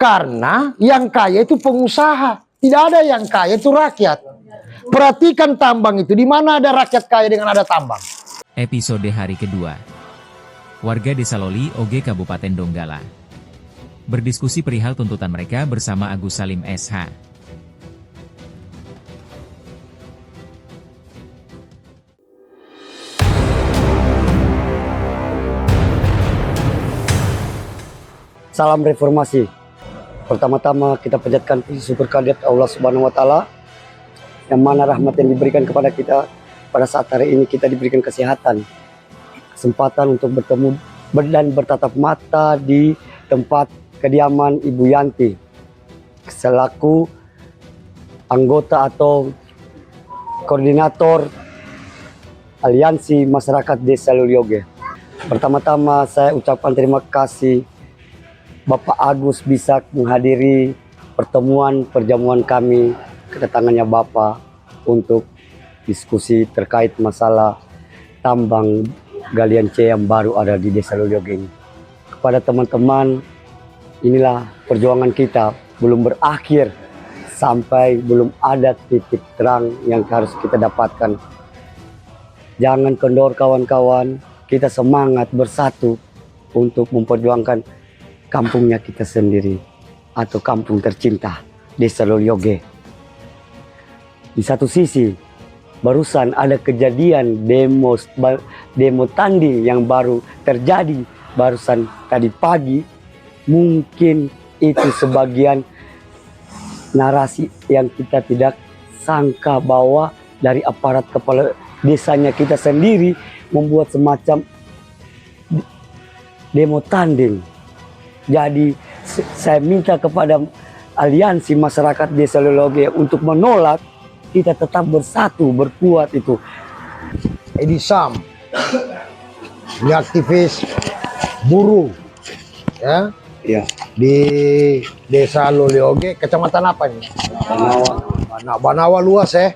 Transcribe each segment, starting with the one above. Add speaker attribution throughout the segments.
Speaker 1: Karena yang kaya itu pengusaha, tidak ada yang kaya itu rakyat. Perhatikan tambang itu, di mana ada rakyat kaya dengan ada tambang.
Speaker 2: Episode hari kedua. Warga Desa Loli, Oge Kabupaten Donggala berdiskusi perihal tuntutan mereka bersama Agus Salim SH.
Speaker 3: Salam reformasi. Pertama-tama kita panjatkan puji syukur kehadirat Allah Subhanahu wa taala yang mana rahmat yang diberikan kepada kita pada saat hari ini kita diberikan kesehatan, kesempatan untuk bertemu dan bertatap mata di tempat kediaman Ibu Yanti selaku anggota atau koordinator Aliansi Masyarakat Desa Loli Oge. Pertama-tama saya ucapkan terima kasih Bapak Agus bisa menghadiri perjamuan kami, kedatangannya Bapak untuk diskusi terkait masalah tambang galian C yang baru ada di Desa Loli Oge ini. Kepada teman-teman, inilah perjuangan kita belum berakhir sampai belum ada titik terang yang harus kita dapatkan. Jangan kendor kawan-kawan, kita semangat bersatu untuk memperjuangkan kampungnya kita sendiri atau kampung tercinta Desa Loli Oge. Di satu sisi barusan ada kejadian demo tanding yang baru terjadi barusan tadi pagi. Mungkin itu sebagian narasi yang kita tidak sangka bahwa dari aparat kepala desanya kita sendiri membuat semacam demo tanding. Jadi saya minta kepada Aliansi Masyarakat Desa Loli Oge untuk menolak, kita tetap bersatu, berkuat itu.
Speaker 1: Edi Sam, ini aktivis buruh, ya, di Desa Loli Oge, kecamatan apa nih? Banawa luas ya,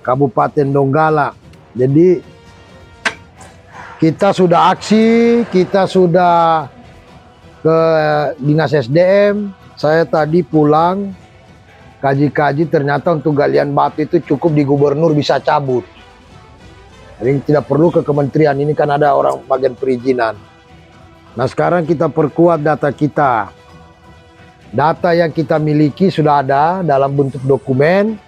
Speaker 1: Kabupaten Donggala. Jadi kita sudah aksi, kita sudah ke Dinas SDM. Saya tadi pulang kaji-kaji, ternyata untuk galian batu itu cukup di gubernur bisa cabut. Jadi tidak perlu ke kementerian, ini kan ada orang bagian perizinan. Nah sekarang kita perkuat data kita. Data yang kita miliki sudah ada dalam bentuk dokumen.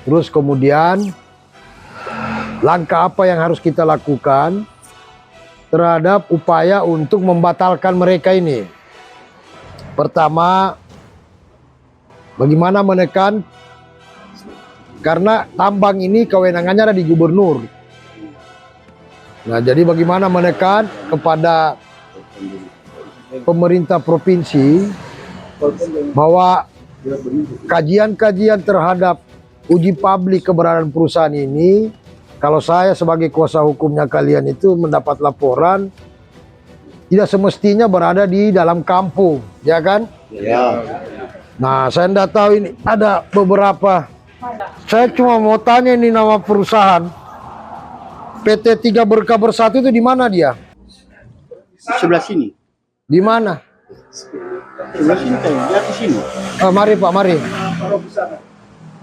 Speaker 1: Terus kemudian langkah apa yang harus kita lakukan terhadap upaya untuk membatalkan mereka ini. Pertama, bagaimana menekan, karena tambang ini kewenangannya ada di gubernur. Nah, jadi bagaimana menekan kepada pemerintah provinsi bahwa kajian-kajian terhadap uji publik keberadaan perusahaan ini, kalau saya sebagai kuasa hukumnya kalian itu mendapat laporan, tidak semestinya berada di dalam kampung, ya kan? Ya. Nah, saya tidak tahu ini ada beberapa. Saya cuma mau tanya ini nama perusahaan PT 3 Berkah Bersatu itu di mana dia?
Speaker 4: Sebelah sini.
Speaker 1: Di mana?
Speaker 4: Sebelah sini, di atas sini.
Speaker 1: Mari Pak, mari.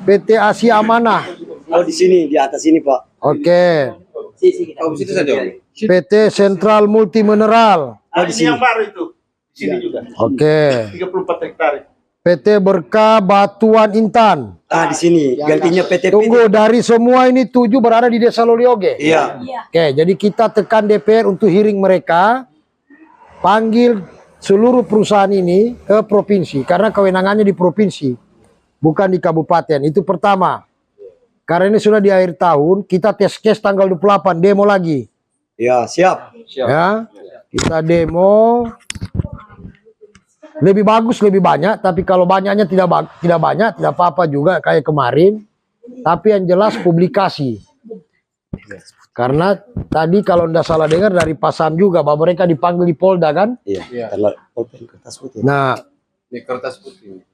Speaker 1: PT Asia Amanah.
Speaker 3: Oh di sini, di atas sini Pak.
Speaker 1: Oke.
Speaker 4: Oh, situ saja.
Speaker 1: PT Sentral Multi Mineral.
Speaker 4: Ini yang baru itu. Di sini juga.
Speaker 1: Oke.
Speaker 4: 34 hektar.
Speaker 1: PT Berkah Batuan Intan.
Speaker 3: Di sini, gantinya PT.
Speaker 1: Tunggu, dari semua ini 7 berada di Desa Loli Oge.
Speaker 3: Iya.
Speaker 1: Oke, jadi kita tekan DPR untuk hearing mereka. Panggil seluruh perusahaan ini ke provinsi. Karena kewenangannya di provinsi, bukan di kabupaten. Itu pertama. Karena ini sudah di akhir tahun, kita tes case tanggal 28, demo lagi.
Speaker 3: Ya, siap.
Speaker 1: Ya, kita demo. Lebih bagus, lebih banyak. Tapi kalau banyaknya tidak banyak, tidak apa-apa juga kayak kemarin. Tapi yang jelas publikasi. Karena tadi kalau tidak salah dengar dari Pasam juga, bahwa mereka dipanggil di Polda kan?
Speaker 3: Iya.
Speaker 1: Nah,
Speaker 4: Di kertas putih.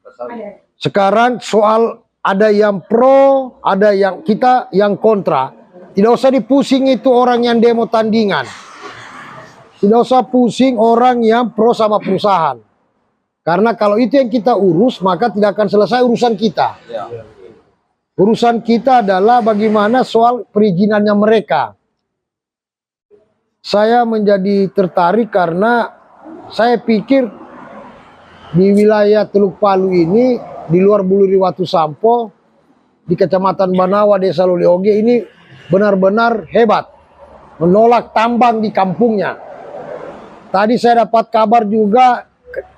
Speaker 1: sekarang soal ada yang pro, ada yang kita yang kontra. Tidak usah dipusing itu orang yang demo tandingan. Tidak usah pusing orang yang pro sama perusahaan. Karena kalau itu yang kita urus, maka tidak akan selesai urusan kita. Urusan kita adalah bagaimana soal perizinannya mereka. Saya menjadi tertarik karena saya pikir di wilayah Teluk Palu ini, di luar Buluri Watu Sampo, di Kecamatan Banawa, Desa Loli Oge ini benar-benar hebat. Menolak tambang di kampungnya. Tadi saya dapat kabar juga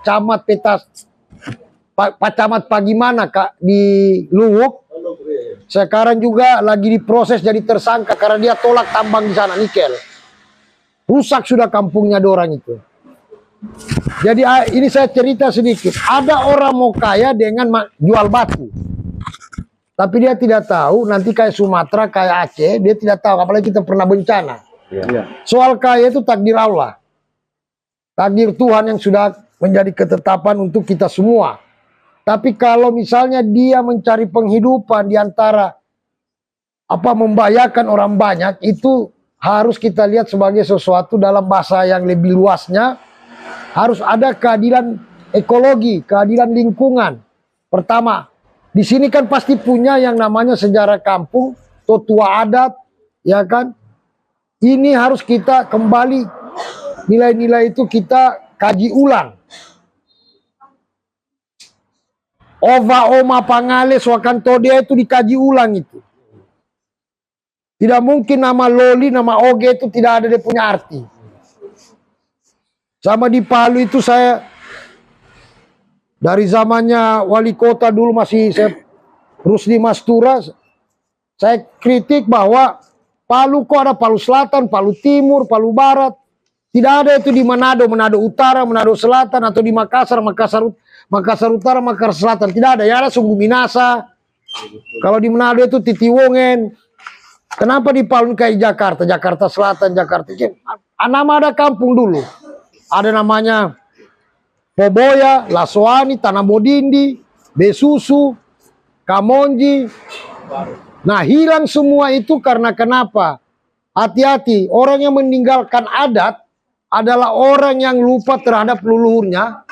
Speaker 1: Camat Pagimana Kak di Luwuk. Sekarang juga lagi diproses jadi tersangka karena dia tolak tambang di sana nikel. Rusak sudah kampungnya dorang itu. Jadi ini saya cerita sedikit. Ada orang mau kaya dengan jual batu. Tapi dia tidak tahu nanti kayak Sumatera, kayak Aceh, dia tidak tahu. Apalagi kita pernah bencana. Soal kaya itu takdir Allah. Takdir Tuhan yang sudah menjadi ketetapan untuk kita semua. Tapi kalau misalnya dia mencari penghidupan di antara membahayakan orang banyak, itu harus kita lihat sebagai sesuatu dalam bahasa yang lebih luasnya. Harus ada keadilan ekologi, keadilan lingkungan. Pertama, di sini kan pasti punya yang namanya sejarah kampung, tua adat, ya kan? Ini harus kita kembali, nilai-nilai itu kita kaji ulang. Ova Oma Pangale Swakantodea itu dikaji ulang itu. Tidak mungkin nama Loli, nama Oge itu tidak ada dia punya arti. Sama di Palu itu saya dari zamannya wali kota dulu Rusdi Mastura, saya kritik bahwa Palu kok ada Palu Selatan, Palu Timur, Palu Barat. Tidak ada itu di Manado, Manado Utara, Manado Selatan, atau di Makassar, Makassar Utara, Makassar Selatan. Tidak ada, ya ada Sumbu Minasa. Kalau di Manado itu Titiwongen. Kenapa di Palu kayak Jakarta, Jakarta Selatan, Jakarta Timur? Nama ada kampung dulu. Ada namanya Poboya, Lasoani, Tanah Modindi, Besusu, Kamonji. Nah, hilang semua itu karena kenapa? Hati-hati, orang yang meninggalkan adat adalah orang yang lupa terhadap leluhurnya,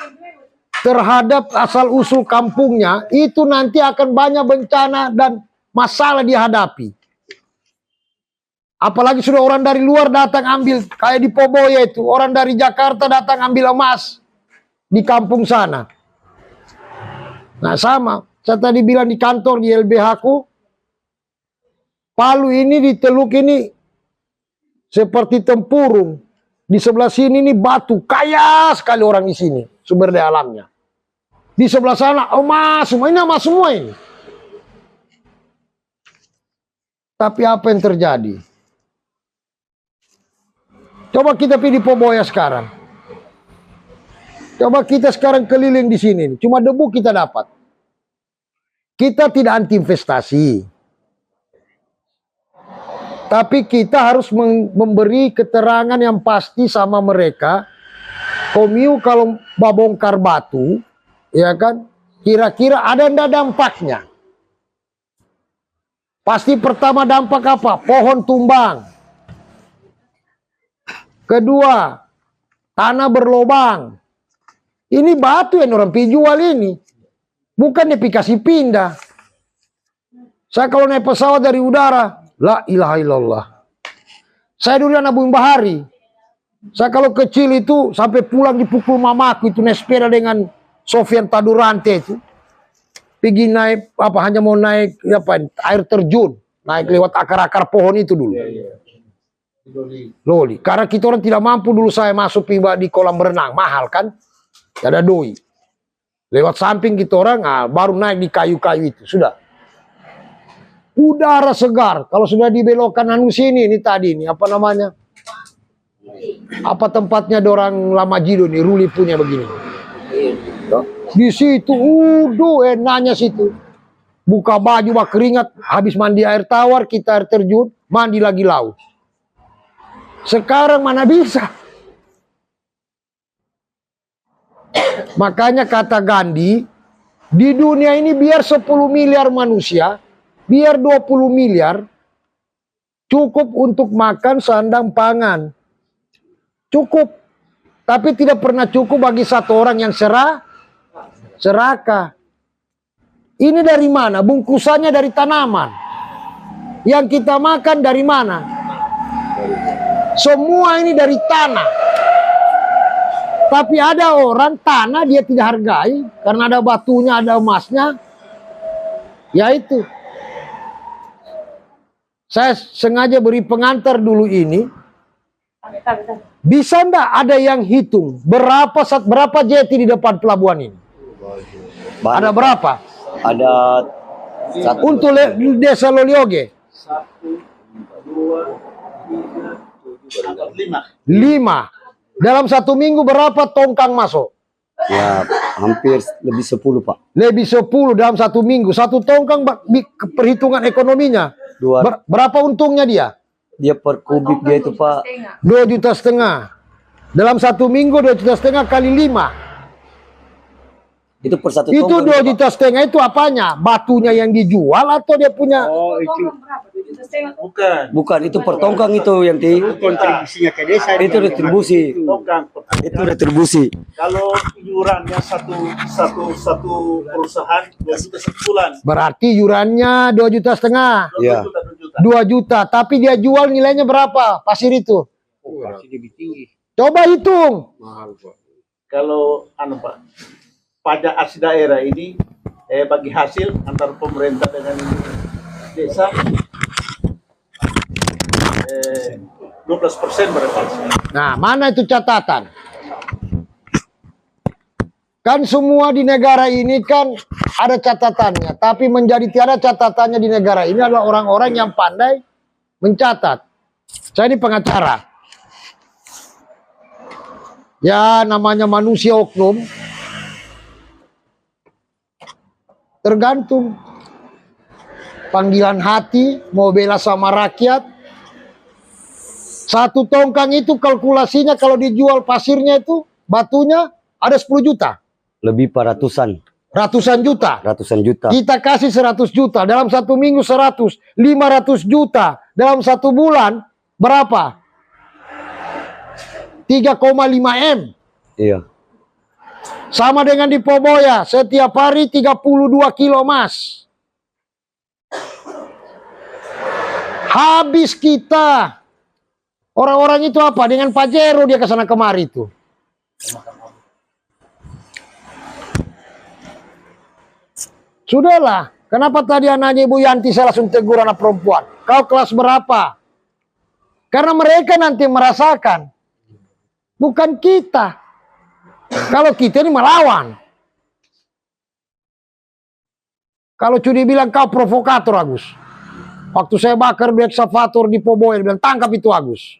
Speaker 1: terhadap asal-usul kampungnya. Itu nanti akan banyak bencana dan masalah dihadapi. Apalagi sudah orang dari luar datang ambil, kayak di Poboya itu, orang dari Jakarta datang ambil emas di kampung sana. Nah sama, saya tadi bilang di kantor di LBH ku, Palu ini di Teluk ini seperti tempurung. Di sebelah sini nih batu, kaya sekali orang di sini sumber daya alamnya. Di sebelah sana emas semua, ini emas semua ini. Tapi apa yang terjadi? Coba kita pilih Poboya sekarang. Coba kita sekarang keliling di sini, cuma debu kita dapat. Kita tidak anti investasi. Tapi kita harus memberi keterangan yang pasti sama mereka. Komiu kalau babongkar batu, ya kan, kira-kira ada ndak dampaknya? Pasti pertama dampak apa? Pohon tumbang. Kedua, tanah berlobang. Ini batu yang orang jual ini. Bukan dikasih pindah. Saya kalau naik pesawat dari udara, la ilaha illallah. Saya dulu anak Bung Bahari. Saya kalau kecil itu sampai pulang dipukul mamaku itu naik sepeda dengan Sofian Tadurante itu. Pergi naik hanya mau naik air terjun, naik lewat akar-akar pohon itu dulu. Loli. Karena kita orang tidak mampu dulu saya masuk di kolam berenang, mahal kan? Tidak ada doi. Lewat samping kita orang, baru naik di kayu-kayu itu, sudah. Udara segar. Kalau sudah dibelokkan sini, ini tadi ini apa namanya? Apa tempatnya dorang Lama Jido nih, Ruli punya begini. Di situ, enaknya situ. Buka baju, keringat, habis mandi air tawar, kita air terjun, mandi lagi laut. Sekarang mana bisa? Makanya kata Gandhi, di dunia ini biar 10 miliar manusia, biar 20 miliar, cukup untuk makan sandang pangan. Cukup. Tapi tidak pernah cukup bagi satu orang yang serakah. Ini dari mana? Bungkusannya dari tanaman. Yang kita makan dari mana? Semua ini dari tanah. Tapi ada orang tanah dia tidak hargai karena ada batunya, ada emasnya. Ya itu. Saya sengaja beri pengantar dulu ini. Bisa enggak ada yang hitung berapa jeti di depan pelabuhan ini? Ada berapa?
Speaker 3: Ada satu,
Speaker 1: Untuk desa Lolioge? 5. Dalam 1 minggu berapa tongkang masuk?
Speaker 3: ya hampir lebih 10 Pak.
Speaker 1: Lebih 10 dalam 1 minggu. 1 tongkang perhitungan ekonominya. Berapa untungnya dia?
Speaker 3: Dia per kubik dia itu Pak
Speaker 1: 2,5 juta. Dalam 1 minggu 2,5 juta kali 5.
Speaker 3: itu per satu
Speaker 1: Itu
Speaker 3: tongkang,
Speaker 1: 2,5 juta itu apanya? Batunya yang dijual atau dia punya?
Speaker 3: Oh itu
Speaker 4: Bukan.
Speaker 3: bukan, itu per tongkang itu yang di
Speaker 4: Kontribusinya ke desa.
Speaker 3: itu retribusi.
Speaker 4: Tongkang.
Speaker 3: Itu retribusi.
Speaker 4: Kalau iurannya satu perusahaan 2 juta sebulan.
Speaker 1: Berarti yurannya 2,5 juta.
Speaker 3: Iya.
Speaker 1: 2 juta. Tapi dia jual nilainya berapa pasir itu?
Speaker 4: Pasti lebih tinggi.
Speaker 1: Coba hitung.
Speaker 4: Mahal Pak. Kalau Pak, pajak asli daerah ini bagi hasil antar pemerintah dengan desa 12% berarti.
Speaker 1: Nah, mana itu catatan? Kan semua di negara ini kan ada catatannya. Tapi menjadi tiada catatannya di negara ini adalah orang-orang yang pandai mencatat. Saya ini pengacara. Ya, namanya manusia oknum. Tergantung. Panggilan hati, mau bela sama rakyat. 1 tongkang itu kalkulasinya kalau dijual pasirnya itu, batunya ada 10 juta.
Speaker 3: Lebih Pak ratusan.
Speaker 1: Ratusan juta.
Speaker 3: Ratusan juta.
Speaker 1: Kita kasih 100 juta. Dalam 1 minggu 100. 500 juta. Dalam 1 bulan berapa? 3,5 M.
Speaker 3: Iya.
Speaker 1: Sama dengan di Poboya. Setiap hari 32 kilo emas. Habis kita. Orang-orang itu apa? Dengan Pajero dia ke sana kemari itu. Sudahlah. Kenapa tadi anaknya Ibu Yanti saya langsung tegur anak perempuan? Kau kelas berapa? Karena mereka nanti merasakan. Bukan kita. Kalau kita ini melawan. Kalau Cudi bilang kau provokator Agus. Waktu saya bakar di eksavator di Poboya, dia bilang tangkap itu Agus.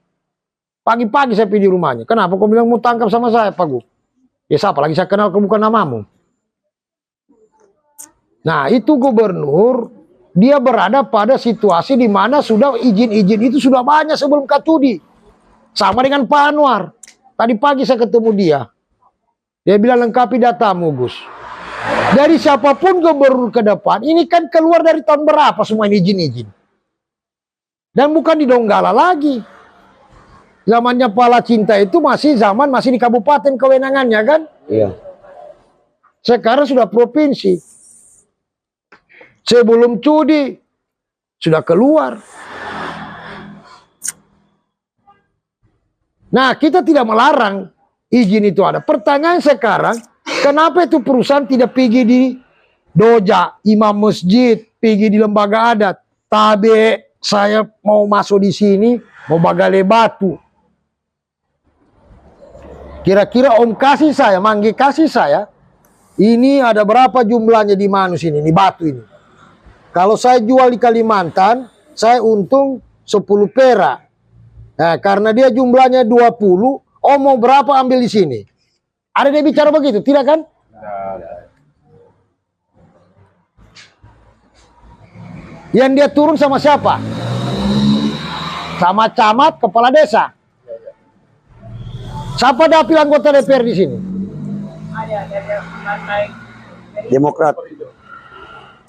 Speaker 1: Pagi-pagi saya pergi di rumahnya. Kenapa kau bilang mau tangkap sama saya Pak Gus? Ya siapa lagi saya kenal kau bukan namamu. Nah itu gubernur. Dia berada pada situasi di mana sudah izin-izin itu sudah banyak sebelum Katudi. Sama dengan Pak Anwar. Tadi pagi saya ketemu dia. Dia bilang lengkapi datamu Gus. Dari siapapun gubernur ke depan, ini kan keluar dari tahun berapa semua ini izin-izin. Dan bukan di Donggala lagi. Zamannya Pala Cinta itu masih di kabupaten kewenangannya kan?
Speaker 3: Iya.
Speaker 1: Sekarang sudah provinsi. Sebelum Cudi sudah keluar. Nah, kita tidak melarang izin itu ada. Pertanyaan sekarang, kenapa itu perusahaan tidak pergi di doja, imam masjid, pergi di lembaga adat? Tabe, saya mau masuk di sini, mau bagale batu. Kira-kira Om kasih saya, Manggi kasih saya, ini ada berapa jumlahnya di Manus ini batu ini. Kalau saya jual di Kalimantan, saya untung 10 perak. Nah, karena dia jumlahnya 20, Om mau berapa ambil di sini? Ada dia bicara begitu, tidak kan? Yang dia turun sama siapa? Sama camat, kepala desa. Siapa dapil anggota DPR di sini?
Speaker 3: Demokrat.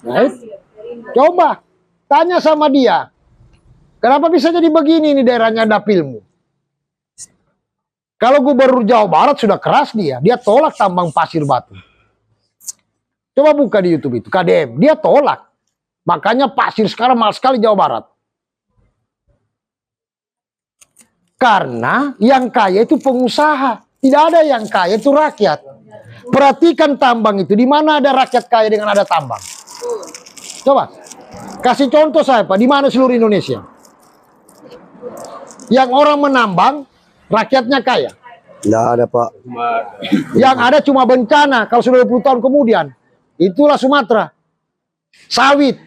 Speaker 1: Nah, coba tanya sama dia. Kenapa bisa jadi begini ini daerahnya dapilmu? Kalau gubernur Jawa Barat sudah keras dia tolak tambang pasir batu. Coba buka di YouTube itu, KDM. Dia tolak. Makanya pasir sekarang mahal sekali Jawa Barat. Karena yang kaya itu pengusaha. Tidak ada yang kaya itu rakyat. Perhatikan tambang itu. Di mana ada rakyat kaya dengan ada tambang? Coba. Kasih contoh saya Pak. Di mana seluruh Indonesia? Yang orang menambang, rakyatnya kaya.
Speaker 3: Tidak ada Pak.
Speaker 1: Yang ada cuma bencana kalau sudah 20 tahun kemudian. Itulah Sumatera. Sawit.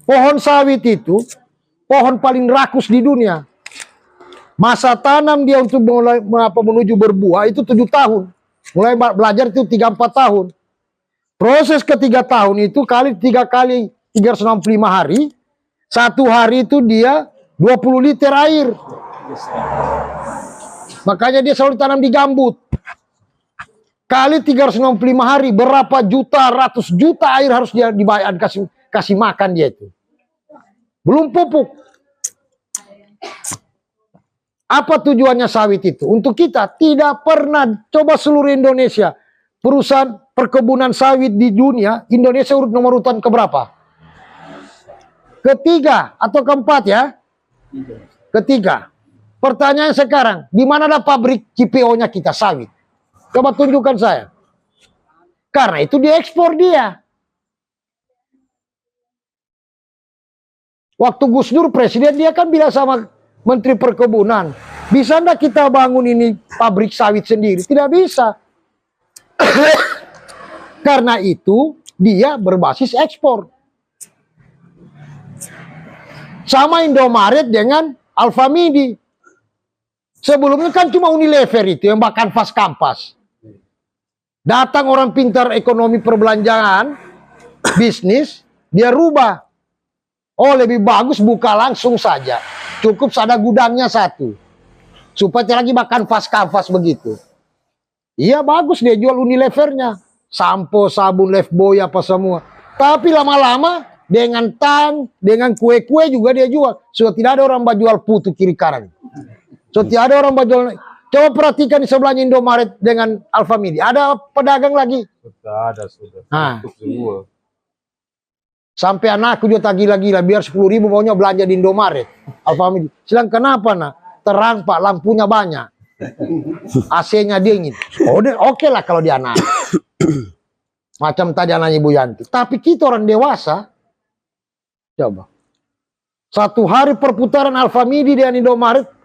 Speaker 1: Pohon sawit itu pohon paling rakus di dunia. Masa tanam dia untuk mulai menuju berbuah itu 7 tahun. Mulai belajar itu 3-4 tahun. Proses ke 3 tahun itu kali 3 kali 365 hari. 1 hari itu dia 20 liter air. Makanya dia selalu tanam di gambut. Kali 365 hari, berapa juta, ratus juta air harus dia dibayar, kasih makan dia itu. Belum pupuk. Apa tujuannya sawit itu? Untuk kita tidak pernah. Coba seluruh Indonesia, perusahaan perkebunan sawit di dunia, Indonesia nomor urutan keberapa? Ketiga atau keempat ya? Ketiga. Pertanyaan sekarang, di mana ada pabrik CPO-nya kita sawit? Coba tunjukkan saya. Karena itu diekspor dia. Waktu Gus Dur presiden, dia kan bilang sama Menteri Perkebunan, bisa enggak kita bangun ini pabrik sawit sendiri? Tidak bisa. Karena itu dia berbasis ekspor. Sama Indomaret dengan Alfamidi. Sebelumnya kan cuma Unilever itu yang bahkan fast kampas. Datang orang pintar ekonomi perbelanjaan, bisnis, dia rubah. Oh lebih bagus buka langsung saja. Cukup ada gudangnya satu. Supaya tidak lagi makan fast kampas begitu. Iya bagus dia jual Unilevernya. Sampo, sabun, Lifebuoy apa semua. Tapi lama-lama dengan dengan kue-kue juga dia jual. Sudah tidak ada orang jual putu kiri kanan. So tidak ada orang jual. Coba perhatikan di sebelahnya Indomaret dengan Alfamidi. Ada pedagang lagi?
Speaker 5: Sudah.
Speaker 1: Nah.
Speaker 5: Semua.
Speaker 1: Sampai anakku juga tak gila-gila. Biar 10.000 maunya belanja di Indomaret. Alfamidi. Silang kenapa nak? Terang Pak, lampunya banyak. AC-nya dingin. Oh, oke lah kalau dia anak. Macam tadi anaknya Ibu Yanti. Tapi kita orang dewasa. Coba. 1 hari perputaran Alfamidi dengan Indomaret.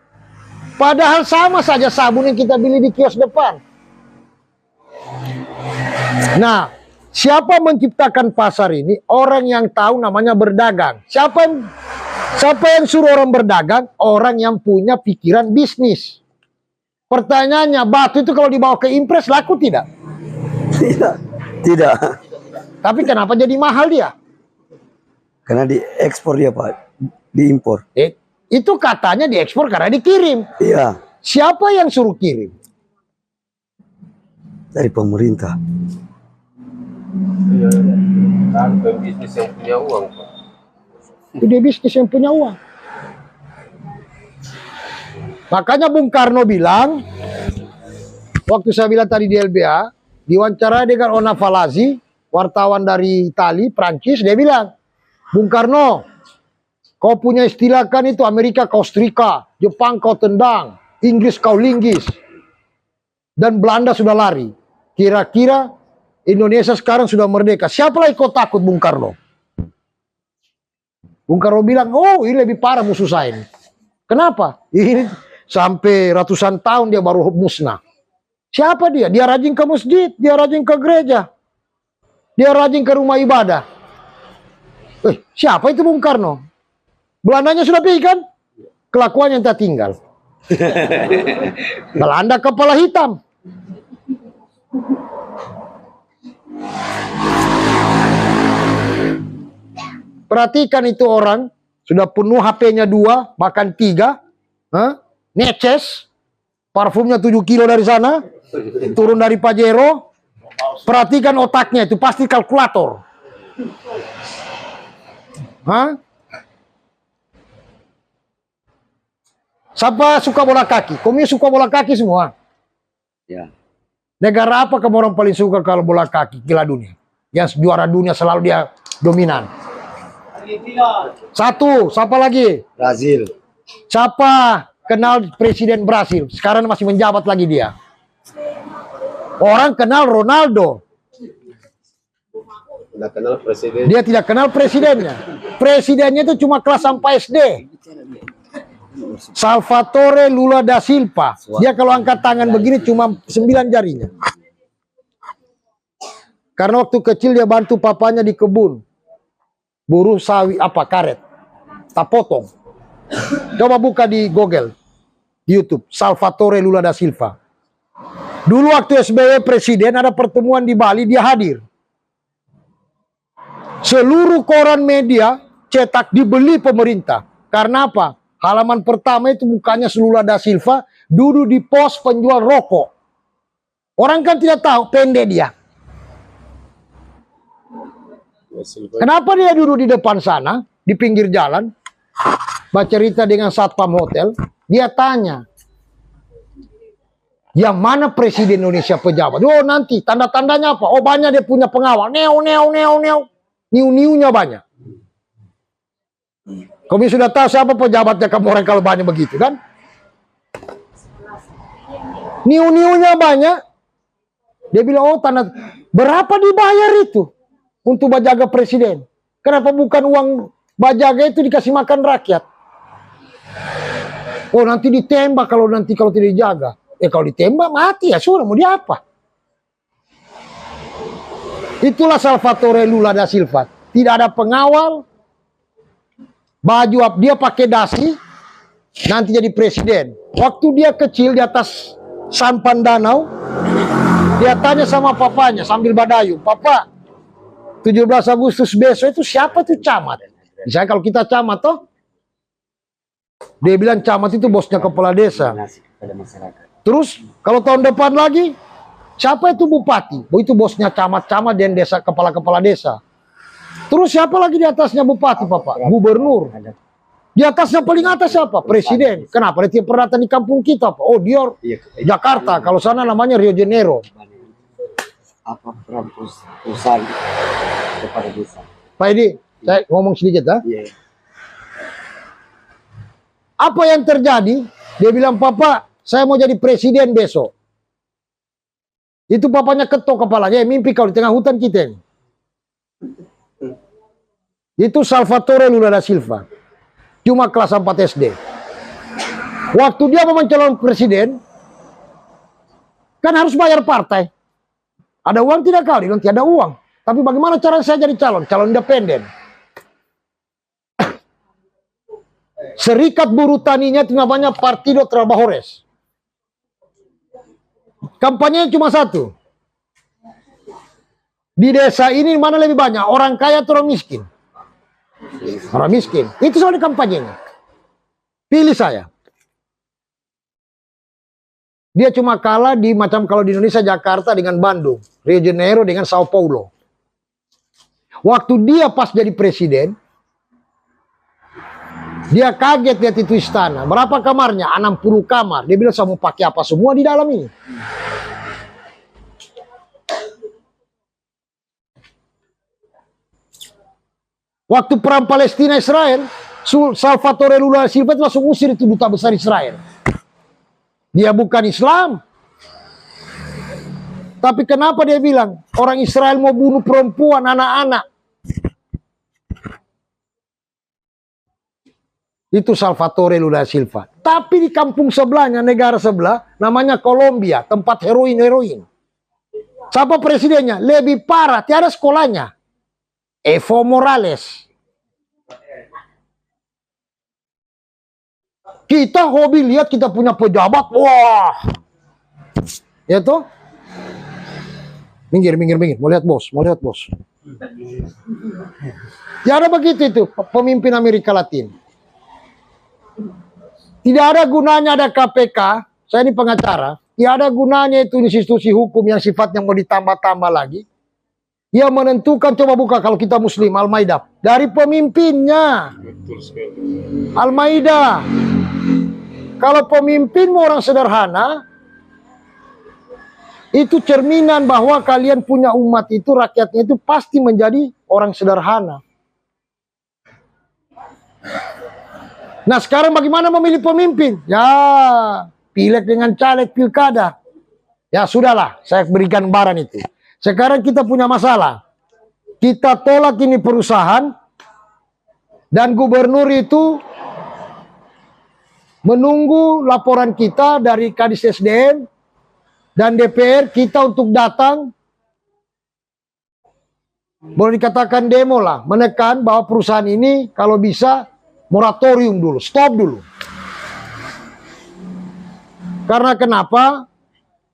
Speaker 1: Padahal sama saja sabun yang kita beli di kios depan. Nah, siapa menciptakan pasar ini? Orang yang tahu namanya berdagang. Siapa yang suruh orang berdagang? Orang yang punya pikiran bisnis. Pertanyaannya, batu itu kalau dibawa ke impres laku tidak?
Speaker 3: Tidak.
Speaker 1: Tapi kenapa jadi mahal dia?
Speaker 3: Karena diekspor dia Pak, diimpor.
Speaker 1: Itu katanya diekspor karena dikirim.
Speaker 3: Iya.
Speaker 1: Siapa yang suruh kirim?
Speaker 3: Dari pemerintah.
Speaker 5: Iya. Kan pebisnis yang punya uang Pak.
Speaker 1: Itu dia bisnis yang punya uang. Makanya Bung Karno bilang, waktu saya bilang tadi di LBA, diwawancara dengan Ona Falazi, wartawan dari Itali, Prancis, dia bilang, Bung Karno, kau punya istilah kan itu Amerika kau setrika, Jepang kau tendang, Inggris kau linggis, dan Belanda sudah lari. Kira-kira Indonesia sekarang sudah merdeka. Siapa lagi kau takut Bung Karno? Bung Karno bilang, oh ini lebih parah musuh saya ini. Kenapa? Ini sampai ratusan tahun dia baru musnah. Siapa dia? Dia rajin ke masjid, dia rajin ke gereja, dia rajin ke rumah ibadah. Siapa itu Bung Karno? Belandanya sudah pergi kan? Kelakuannya tak tinggal. Belanda kepala hitam. Perhatikan itu orang. Sudah penuh HP-nya 2, bahkan 3. Neces. Parfumnya 7 kilo dari sana. Turun dari Pajero. Perhatikan otaknya itu pasti kalkulator. Siapa suka bola kaki? Kami suka bola kaki semua.
Speaker 3: Ya.
Speaker 1: Negara apa kamu orang paling suka kalau bola kaki Piala Dunia? Yang juara dunia selalu dia dominan. Satu, siapa lagi?
Speaker 3: Brazil.
Speaker 1: Siapa kenal presiden Brasil? Sekarang masih menjabat lagi dia. Orang kenal Ronaldo.
Speaker 5: Udah kenal presiden.
Speaker 1: Dia tidak kenal presidennya. Presidennya itu cuma kelas sampai SD. Salvatore Lula da Silva. Dia kalau angkat tangan begini cuma 9 jarinya. Karena waktu kecil dia bantu papanya di kebun. Buruh sawi karet. Tak potong. Coba buka di Google, di YouTube, Salvatore Lula da Silva. Dulu waktu SBY presiden ada pertemuan di Bali, dia hadir. Seluruh koran media cetak dibeli pemerintah. Karena apa? Halaman pertama itu mukanya Lula da Silva duduk di pos penjual rokok. Orang kan tidak tahu, pendek dia. Kenapa dia duduk di depan sana, di pinggir jalan, bercerita dengan satpam hotel, dia tanya, yang mana presiden Indonesia pejabat? Oh nanti, tanda-tandanya apa? Oh banyak dia punya pengawal, niu-niunya banyak. Kami sudah tahu siapa pejabatnya kamu orang kalau banyak begitu kan? Niu-niunya banyak. Dia bilang, oh tanda, berapa dibayar itu untuk bajaga presiden? Kenapa bukan uang bajaga itu dikasih makan rakyat? Oh nanti ditembak kalau tidak dijaga. Kalau ditembak mati ya sudah, mau dia apa? Itulah Salvatore Lula da Silva. Tidak ada pengawal. Baju dia pakai dasi. Nanti jadi presiden. Waktu dia kecil di atas sampan danau, dia tanya sama papanya sambil badayung, "Papa, 17 Agustus besok itu siapa tuh camat?" Misalnya kalau kita camat toh, dia bilang camat itu bosnya kepala desa. Terus kalau tahun depan lagi, siapa itu bupati? Oh itu bosnya camat-camat dan desa, kepala-kepala desa. Terus siapa lagi di atasnya bupati, Papa? Gubernur. Di atasnya paling atas siapa? Presiden. Kenapa dia tidak pernah datang di kampung kita, Pak? Oh dia Jakarta. Kalau sana namanya Rio de Janeiro.
Speaker 3: Apa perusahaan kepada desa?
Speaker 1: Pak Edi, saya ngomong sedikit ya.
Speaker 3: Iya.
Speaker 1: Apa yang terjadi? Dia bilang, "Papa, saya mau jadi presiden besok." Itu papanya ketok kepalanya, mimpi kau di tengah hutan kita ini. Itu Salvatore Lula da Silva. Cuma kelas 4 SD. Waktu dia mau mencalon presiden, kan harus bayar partai. Ada uang tidak kali? Nanti ada uang. Tapi bagaimana cara saya jadi calon? Calon independen. Serikat Buruh Taninya itu namanya Partido Trabajadores. Kampanyenya cuma satu. Di desa ini mana lebih banyak? Orang kaya atau orang miskin? Orang miskin. Itu soal kampanyenya. Pilih saya. Dia cuma kalah di macam kalau di Indonesia Jakarta dengan Bandung, Rio de Janeiro dengan Sao Paulo. Waktu dia pas jadi presiden, dia kaget lihat itu istana. Berapa kamarnya? 60 kamar. Dia bilang, "Saya mau pakai apa semua di dalam ini?" Waktu perang Palestina Israel, Salvatore Lula da Silva itu langsung usir itu duta besar Israel. Dia bukan Islam. Tapi kenapa dia bilang orang Israel mau bunuh perempuan, anak-anak? Itu Salvatore Lula da Silva. Tapi di kampung sebelahnya, negara sebelah, namanya Kolombia, tempat heroin. Siapa presidennya? Lebih parah, tiada sekolahnya. Evo Morales. Kita hobi lihat kita punya pejabat, wah. Ya toh? Minggir. Mau lihat bos. Ya ada begitu itu, pemimpin Amerika Latin. Tidak ada gunanya ada KPK, saya ini pengacara. Tidak ada gunanya itu institusi hukum yang sifatnya mau ditambah-tambah lagi. Yang menentukan, coba buka kalau kita muslim, Al-Maidah. Dari pemimpinnya. Al-Maidah. Kalau pemimpinmu orang sederhana, Itu cerminan bahwa kalian punya umat itu, rakyatnya itu pasti menjadi orang sederhana. Nah sekarang bagaimana memilih pemimpin? Ya pileg dengan caleg pilkada. Ya sudahlah, saya berikan gambaran itu. Sekarang kita punya masalah. Kita tolak ini perusahaan dan gubernur itu menunggu laporan kita dari Kadis SDM dan DPR kita untuk datang, boleh dikatakan demo lah, menekan bahwa perusahaan ini kalau bisa moratorium dulu, stop dulu. Karena kenapa?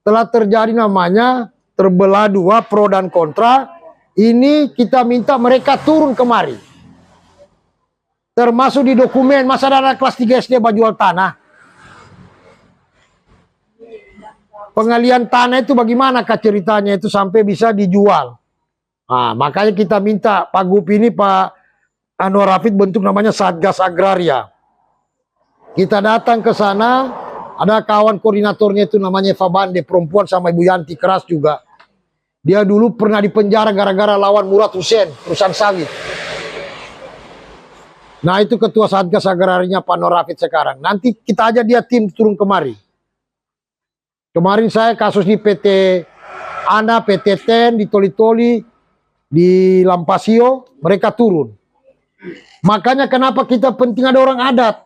Speaker 1: Telah terjadi namanya terbelah dua, pro dan kontra. Ini kita minta mereka turun kemari. Termasuk di dokumen, masa ada kelas 3 SD jual tanah. Pengalian tanah itu bagaimana kah ceritanya itu sampai bisa dijual. Nah, makanya kita minta Pak Gup ini, Pak Anwar Hafid, bentuk namanya Satgas Agraria. Kita datang ke sana, ada kawan koordinatornya itu namanya Eva Bande, perempuan, sama Ibu Yanti, keras juga. Dia dulu pernah dipenjara gara-gara lawan Murad Hussein, perusahaan sawit. Nah itu ketua Satgas Agrarinya Pak Anwar Hafid sekarang. Nanti kita aja dia tim turun kemari. Kemarin saya kasus di PT ANA, PT TEN, di Toli-Toli, di Lampasio, mereka turun. Makanya kenapa kita penting ada orang adat.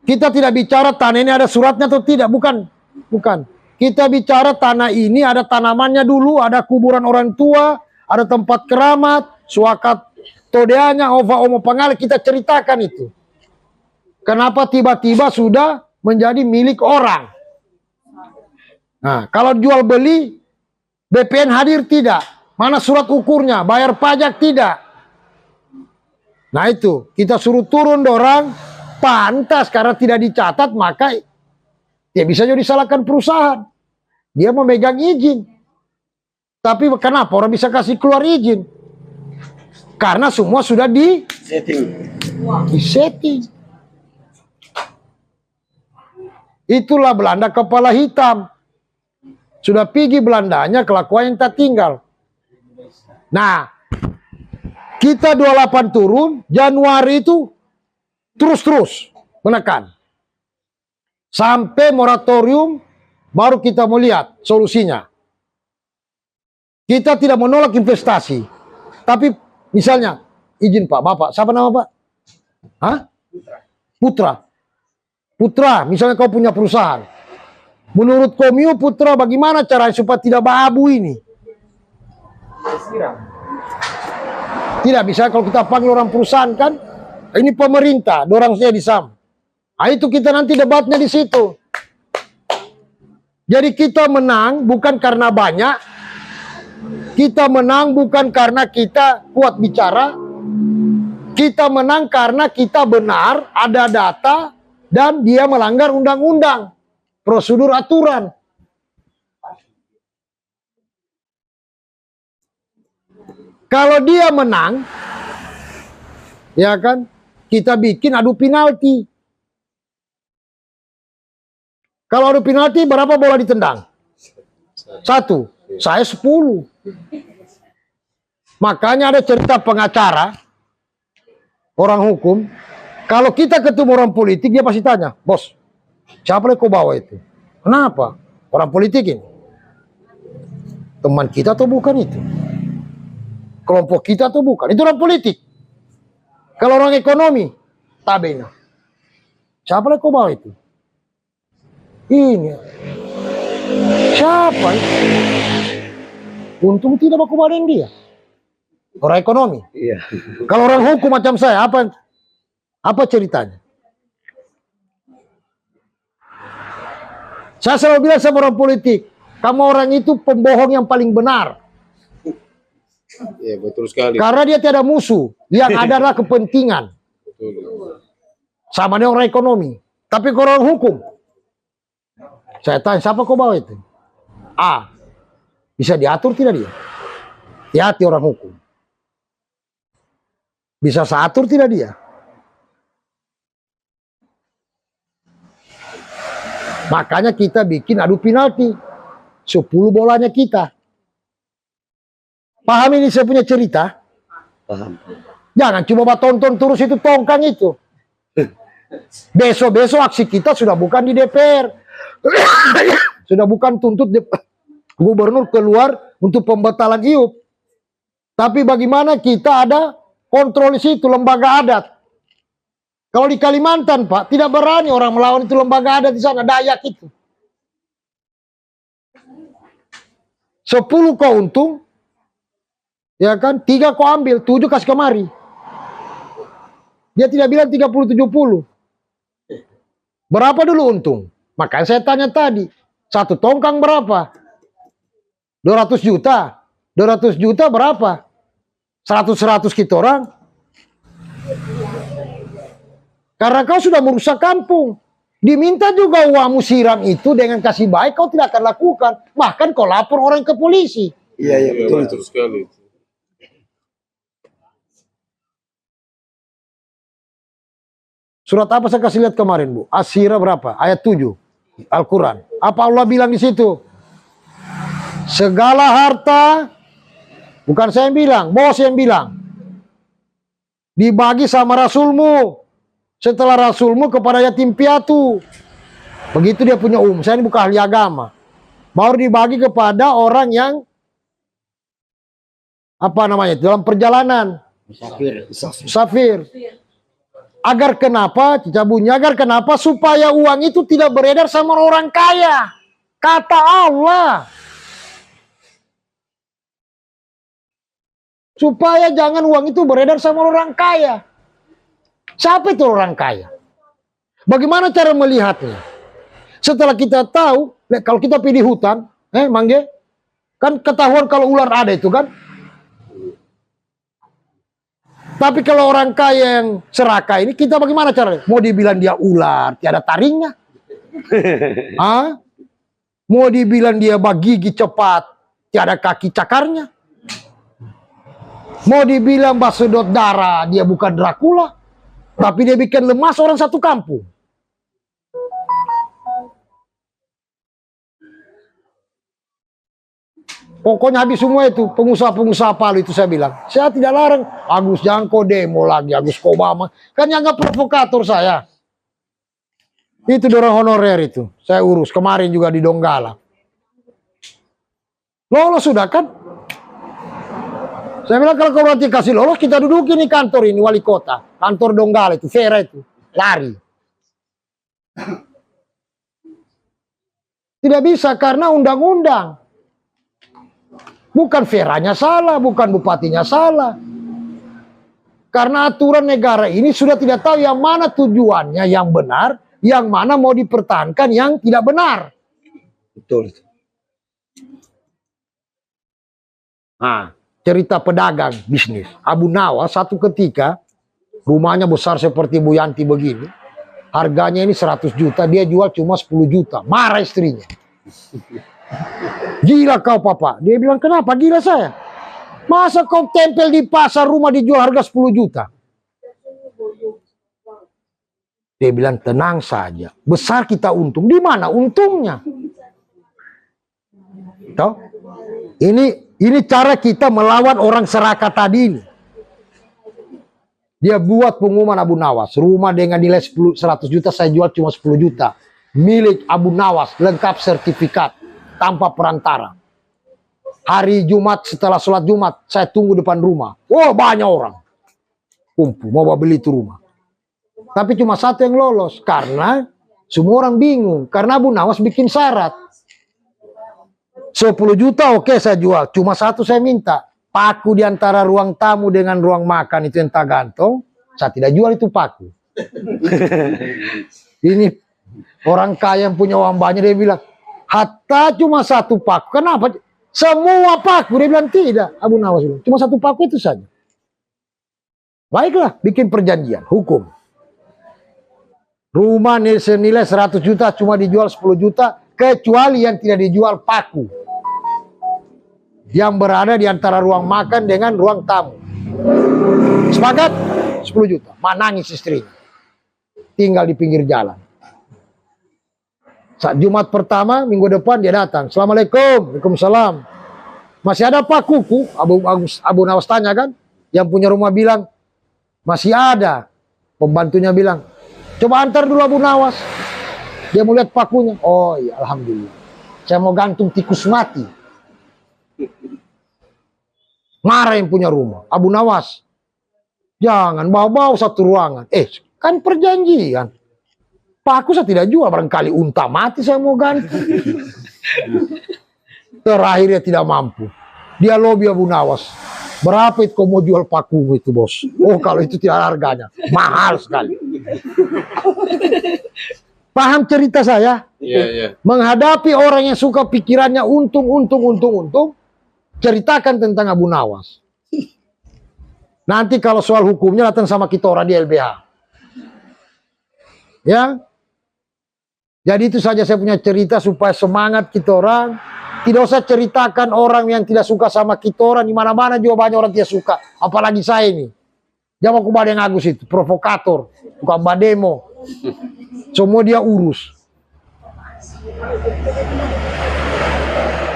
Speaker 1: Kita tidak bicara tanah ini ada suratnya atau tidak, bukan. Kita bicara tanah ini ada tanamannya dulu, ada kuburan orang tua, ada tempat keramat, suakat todeanya, ova omo pangale, kita ceritakan itu. Kenapa tiba-tiba sudah menjadi milik orang? Nah, kalau jual beli, BPN hadir tidak? Mana surat ukurnya? Bayar pajak tidak? Nah itu, kita suruh turun dorang, pantas karena tidak dicatat, maka ya bisa jadi disalahkan perusahaan. Dia memegang izin. Tapi kenapa orang bisa kasih keluar izin? Karena semua sudah disetting. Itulah Belanda kepala hitam. Sudah pergi Belandanya, kelakuan yang tak tinggal. Nah, kita 28 turun, Januari itu terus menekan. Sampai moratorium, baru kita melihat solusinya. Kita tidak menolak investasi. Tapi misalnya, izin Pak, Bapak, siapa nama Pak? Hah? Putra, misalnya kau punya perusahaan. Menurut Komio Putra, bagaimana caranya supaya tidak babu ini? Tidak bisa kalau kita panggil orang perusahaan kan, ini pemerintah, dorang saya disam. Nah, itu kita nanti debatnya di situ. Jadi kita menang bukan karena banyak, kita menang bukan karena kita kuat bicara, kita menang karena kita benar, ada data, dan dia melanggar undang-undang, prosedur aturan. Kalau dia menang, ya kan, kita bikin adu penalti. Kalau adu penalti berapa bola ditendang? 1, saya 10. Makanya ada cerita pengacara, orang hukum, kalau kita ketemu orang politik, dia pasti tanya, bos, siapa yang kau bawa itu? Kenapa? Orang politik ini. Teman kita atau bukan itu? Kelompok kita atau bukan? Itu orang politik. Kalau orang ekonomi, tabena. Siapa yang kau bawa itu? Ini. Siapa itu? Untung tidak aku bawa dia. Orang ekonomi.
Speaker 5: Iya.
Speaker 1: Kalau orang hukum macam saya, apa ceritanya? Saya selalu bilang sama orang politik, kamu orang itu pembohong yang paling benar.
Speaker 5: Iya, betul sekali.
Speaker 1: Karena dia tidak musuh, yang ada adalah kepentingan.
Speaker 5: Betul.
Speaker 1: Sama dengan orang ekonomi. Tapi kalau orang hukum, saya tanya, siapa kau bawa itu? A. Bisa diatur tidak dia? Hati-hati orang hukum. Bisa saya atur tidak dia? Makanya kita bikin adu penalti. 10 bolanya kita. Paham ini saya punya cerita?
Speaker 3: Paham.
Speaker 1: Jangan cuma tonton terus itu tongkang itu. Besok-besok aksi kita sudah bukan di DPR. Sudah bukan tuntut gubernur keluar untuk pembatalan IUP. Tapi bagaimana kita ada kontrol di situ, lembaga adat. Kalau di Kalimantan, Pak, tidak berani orang melawan itu lembaga adat di sana, Dayak itu. 10 kau untung, ya kan? 3 kau ambil, 7 kasih kemari. Dia tidak bilang 30-70. Berapa dulu untung? Makanya saya tanya tadi, satu tongkang berapa? 200 juta. 200 juta berapa? 100-100 kita orang. Karena kau sudah merusak kampung. Diminta juga uangmu siram itu dengan kasih baik, kau tidak akan lakukan. Bahkan kau lapor orang ke polisi.
Speaker 3: Iya, betul.
Speaker 5: Betul sekali.
Speaker 1: Surat apa saya kasih lihat kemarin, Bu? Asy-Syirah berapa? Ayat 7. Al-Quran. Apa Allah bilang di situ? Segala harta, bukan saya yang bilang, bos yang bilang, dibagi sama rasulmu. Setelah rasulmu kepada yatim piatu. Begitu dia punya saya ini bukan ahli agama. Baru dibagi kepada orang yang apa namanya, dalam perjalanan. Musafir. Agar kenapa, Cica bunyi, agar kenapa supaya uang itu tidak beredar sama orang kaya. Kata Allah. Supaya jangan uang itu beredar sama orang kaya. Siapa itu orang kaya? Bagaimana cara melihatnya? Setelah kita tahu, kalau kita pilih hutan, Mangge, kan ketahuan kalau ular ada itu kan? Tapi kalau orang kaya yang serakah ini, kita bagaimana caranya? Mau dibilang dia ular, tiada taringnya. Mau dibilang dia bagigi cepat, tiada kaki cakarnya. Mau dibilang basedot darah, dia bukan Dracula. Tapi dia bikin lemas orang satu kampung. Pokoknya habis semua itu. Pengusaha-pengusaha Palu itu saya bilang. Saya tidak larang. Agus jangan kau demo lagi. Agus Obama. Kan yang nggak provokator saya. Itu dorong honorer itu. Saya urus. Kemarin juga di Donggala. Lolos sudah kan? Saya bilang kalau kau berarti kasih lolos, kita dudukin di kantor ini, wali kota. Kantor Donggala itu, Vera itu. Lari. Tidak bisa karena undang-undang. Bukan Veranya salah, bukan bupatinya salah. Karena aturan negara ini sudah tidak tahu yang mana tujuannya yang benar, yang mana mau dipertahankan yang tidak benar.
Speaker 3: Betul.
Speaker 1: Nah, cerita pedagang bisnis. Abu Nawas satu ketika rumahnya besar seperti Bu Yanti begini. Harganya ini 100 juta, dia jual cuma 10 juta. Marah istrinya. Gila kau papa. Dia bilang kenapa gila saya? Masa kau tempel di pasar rumah dijual harga 10 juta? Dia bilang tenang saja. Besar kita untung. Di mana untungnya? Tahu? Ini cara kita melawan orang serakah tadi ini. Dia buat pengumuman Abu Nawas. Rumah dengan nilai 100 juta saya jual cuma 10 juta. Milik Abu Nawas, lengkap sertifikat. Tanpa perantara. Hari Jumat setelah sholat Jumat, saya tunggu depan rumah. Oh banyak orang. Kumpul, mau beli itu rumah. Tapi cuma satu yang lolos. Karena semua orang bingung. Karena Abu Nawas bikin syarat. 10 juta oke saya jual. Cuma satu saya minta. Paku di antara ruang tamu dengan ruang makan itu yang tak gantung. Saya tidak jual itu paku. Ini orang kaya yang punya uang banyak dia bilang. Hatta cuma satu paku. Kenapa? Semua paku. Dia bilang tidak. Abu Nawas bilang. Cuma satu paku itu saja. Baiklah. Bikin perjanjian. Hukum. Rumah senilai 100 juta cuma dijual 10 juta. Kecuali yang tidak dijual paku. Yang berada di antara ruang makan dengan ruang tamu. Sepakat? 10 juta. Nangis istrinya. Tinggal di pinggir jalan. Saat Jumat pertama, minggu depan dia datang. Assalamualaikum, waalaikumsalam. Masih ada Pak Kuku? Abu Nawas tanya kan? Yang punya rumah bilang, masih ada. Pembantunya bilang, coba antar dulu Abu Nawas. Dia mau lihat pakunya. Oh iya, alhamdulillah. Saya mau gantung tikus mati. Marah yang punya rumah. Abu Nawas, jangan bawa-bawa satu ruangan. Kan perjanjian. Paku saya tidak jual, barangkali unta mati saya mau ganti. Terakhir dia tidak mampu. Dia lobby Abu Nawas. Berapa itu kau mau jual paku itu, bos? Oh, kalau itu tidak harganya. Mahal sekali. Paham cerita saya?
Speaker 5: Iya.
Speaker 1: Menghadapi orang yang suka pikirannya untung. Ceritakan tentang Abu Nawas. Nanti kalau soal hukumnya datang sama kita orang di LBH. Ya. Jadi itu saja saya punya cerita supaya semangat kita orang. Tidak usah ceritakan orang yang tidak suka sama kita orang. Di mana-mana juga banyak orang tidak suka. Apalagi saya ini. Jangan aku badeng Agus itu. Provokator. Bukan bademo. Semua dia urus.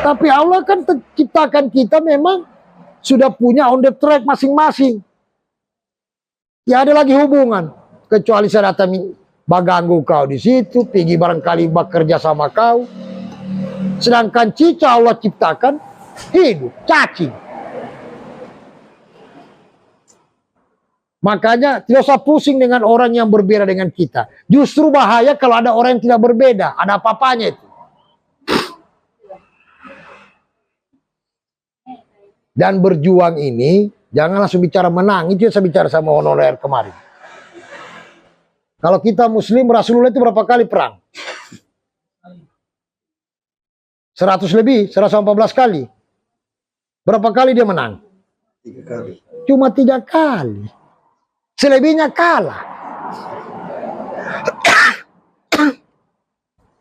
Speaker 1: Tapi Allah kan ciptakan kita memang sudah punya on the track masing-masing. Ya ada lagi hubungan. Kecuali saya datang baganggu kau di situ, pergi barangkali bekerja sama kau. Sedangkan cicak Allah ciptakan hidup, cacing. Makanya tidak usah pusing dengan orang yang berbeda dengan kita. Justru bahaya kalau ada orang yang tidak berbeda, ada apa-apanya itu. Dan berjuang ini jangan langsung bicara menang. Itu yang saya bicara sama honorer kemarin. Kalau kita muslim, Rasulullah itu berapa kali perang? 100 lebih, 114 kali. Berapa kali dia menang?
Speaker 3: 3 kali.
Speaker 1: Cuma 3 kali. Selebihnya kalah.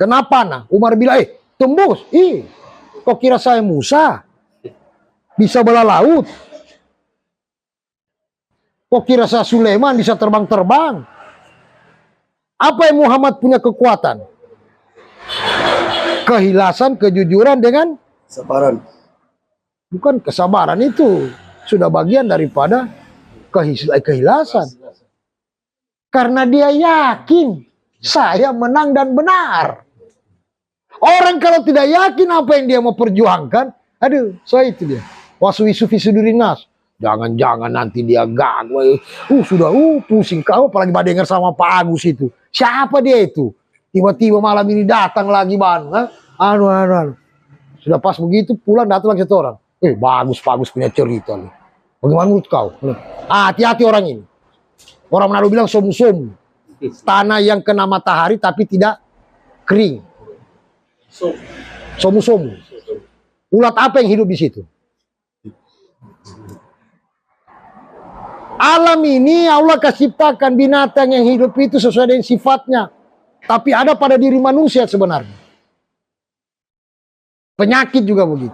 Speaker 1: Kenapa nah? Umar bilang, tembus. Kok kira saya Musa? Bisa belah laut. Kok kira saya Sulaiman bisa terbang-terbang? Apa yang Muhammad punya kekuatan? Kehilasan, kejujuran dengan
Speaker 3: Sabaran.
Speaker 1: bukan kesabaran itu sudah bagian daripada kehilasan. Karena dia yakin saya menang dan benar. Orang kalau tidak yakin apa yang dia mau perjuangkan, aduh, saya itu dia. Waswisu fi sudurinas. Jangan-jangan nanti dia gagal. Sudah pusing kau apalagi badengar sama Pak Agus itu. Siapa dia itu? Tiba-tiba malam ini datang lagi Ban. Anu. Sudah pas begitu pulang datang lagi satu orang. Bagus punya cerita nih. Bagaimana menurut kau? Hati-hati orang ini. Orang Manado bilang somu-somu. Tanah yang kena matahari tapi tidak kering. Somu-somu. Ulat apa yang hidup di situ? Alam ini Allah kasih ciptakan binatang yang hidup itu sesuai dengan sifatnya. Tapi ada pada diri manusia sebenarnya. Penyakit juga begitu.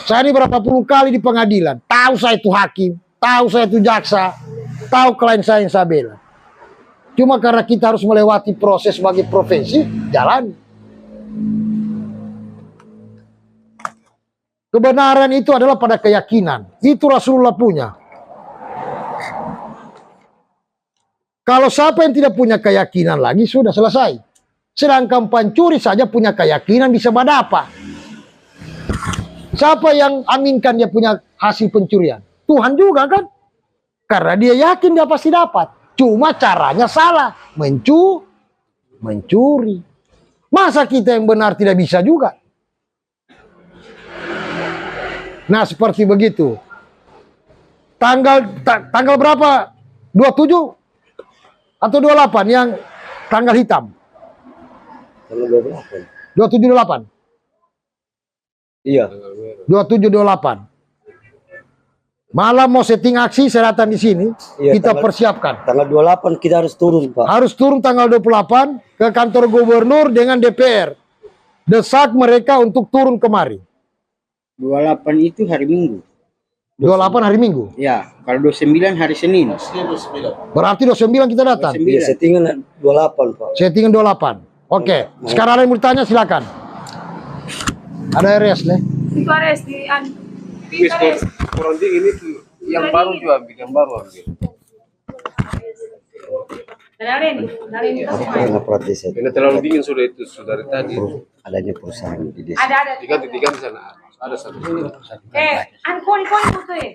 Speaker 1: Saya ini berapa puluh kali di pengadilan. Tahu saya itu hakim. Tahu saya itu jaksa. Tahu klien saya yang saya bela. Cuma karena kita harus melewati proses sebagai profesi, jalan. Kebenaran itu adalah pada keyakinan. Itu Rasulullah punya. Kalau siapa yang tidak punya keyakinan lagi, sudah selesai. Sedangkan pencuri saja punya keyakinan bisa berapa. Siapa yang aminkan dia punya hasil pencurian? Tuhan juga kan? Karena dia yakin dia pasti dapat. Cuma caranya salah. Mencuri. Masa kita yang benar tidak bisa juga? Nah seperti begitu. Tanggal berapa? 27 atau 28 yang tanggal hitam?
Speaker 3: Tanggal 28.
Speaker 1: 27 28.
Speaker 3: Iya.
Speaker 1: 27 28. Malam mau setting aksi saya datang di sini.
Speaker 3: Iya,
Speaker 1: Kita persiapkan.
Speaker 3: Tanggal 28 kita harus turun, Pak.
Speaker 1: Harus turun tanggal 28 ke kantor gubernur dengan DPR. Desak mereka untuk turun kemari.
Speaker 6: 28 itu hari Minggu.
Speaker 1: 28 hari Minggu.
Speaker 6: Ya, kalau 29 hari Senin.
Speaker 1: Berarti 29 kita datang.
Speaker 6: 29.
Speaker 3: Iya, settingan 28, Pak.
Speaker 1: Settingan 28. Oke, sekarang ada yang mau ditanya silakan. Ada RS deh.
Speaker 7: Di Paris, di Paris.
Speaker 5: Kurang dingin itu yang baru juga ambil, yang baru ambil.
Speaker 7: Dari ini kasih main.
Speaker 3: Karena aparat desa itu
Speaker 5: Ini terlalu dingin sudah itu, sudah dari tadi.
Speaker 3: adanya perusahaan di desa.
Speaker 7: Ada.
Speaker 5: Diganti di sana. Ada satu.
Speaker 7: Koni foto ya.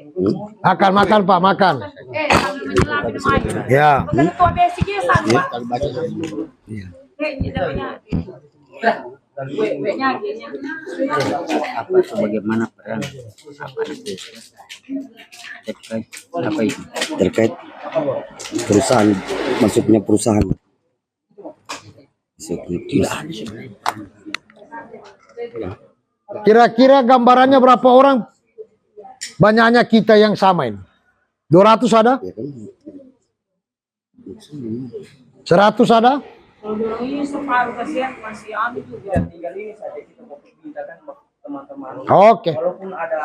Speaker 1: Makan Pak, makan.
Speaker 7: Sambil menyelam minum air.
Speaker 1: Ya.
Speaker 7: Bukan ketua basic ya, sama.
Speaker 6: Apa sebagaimana peran aparat desa terkait apa itu?
Speaker 3: Terkait perusahaan, maksudnya perusahaan. Maksudnya
Speaker 1: Kira-kira gambarannya berapa orang? Banyaknya kita yang samain. 200 ada? 100 ada?
Speaker 7: Kalau dorong ini separuh kasihan masih ambil juga.
Speaker 8: Tinggal ini saja kita mau mintakan teman-teman.
Speaker 1: Oke.
Speaker 8: Walaupun ada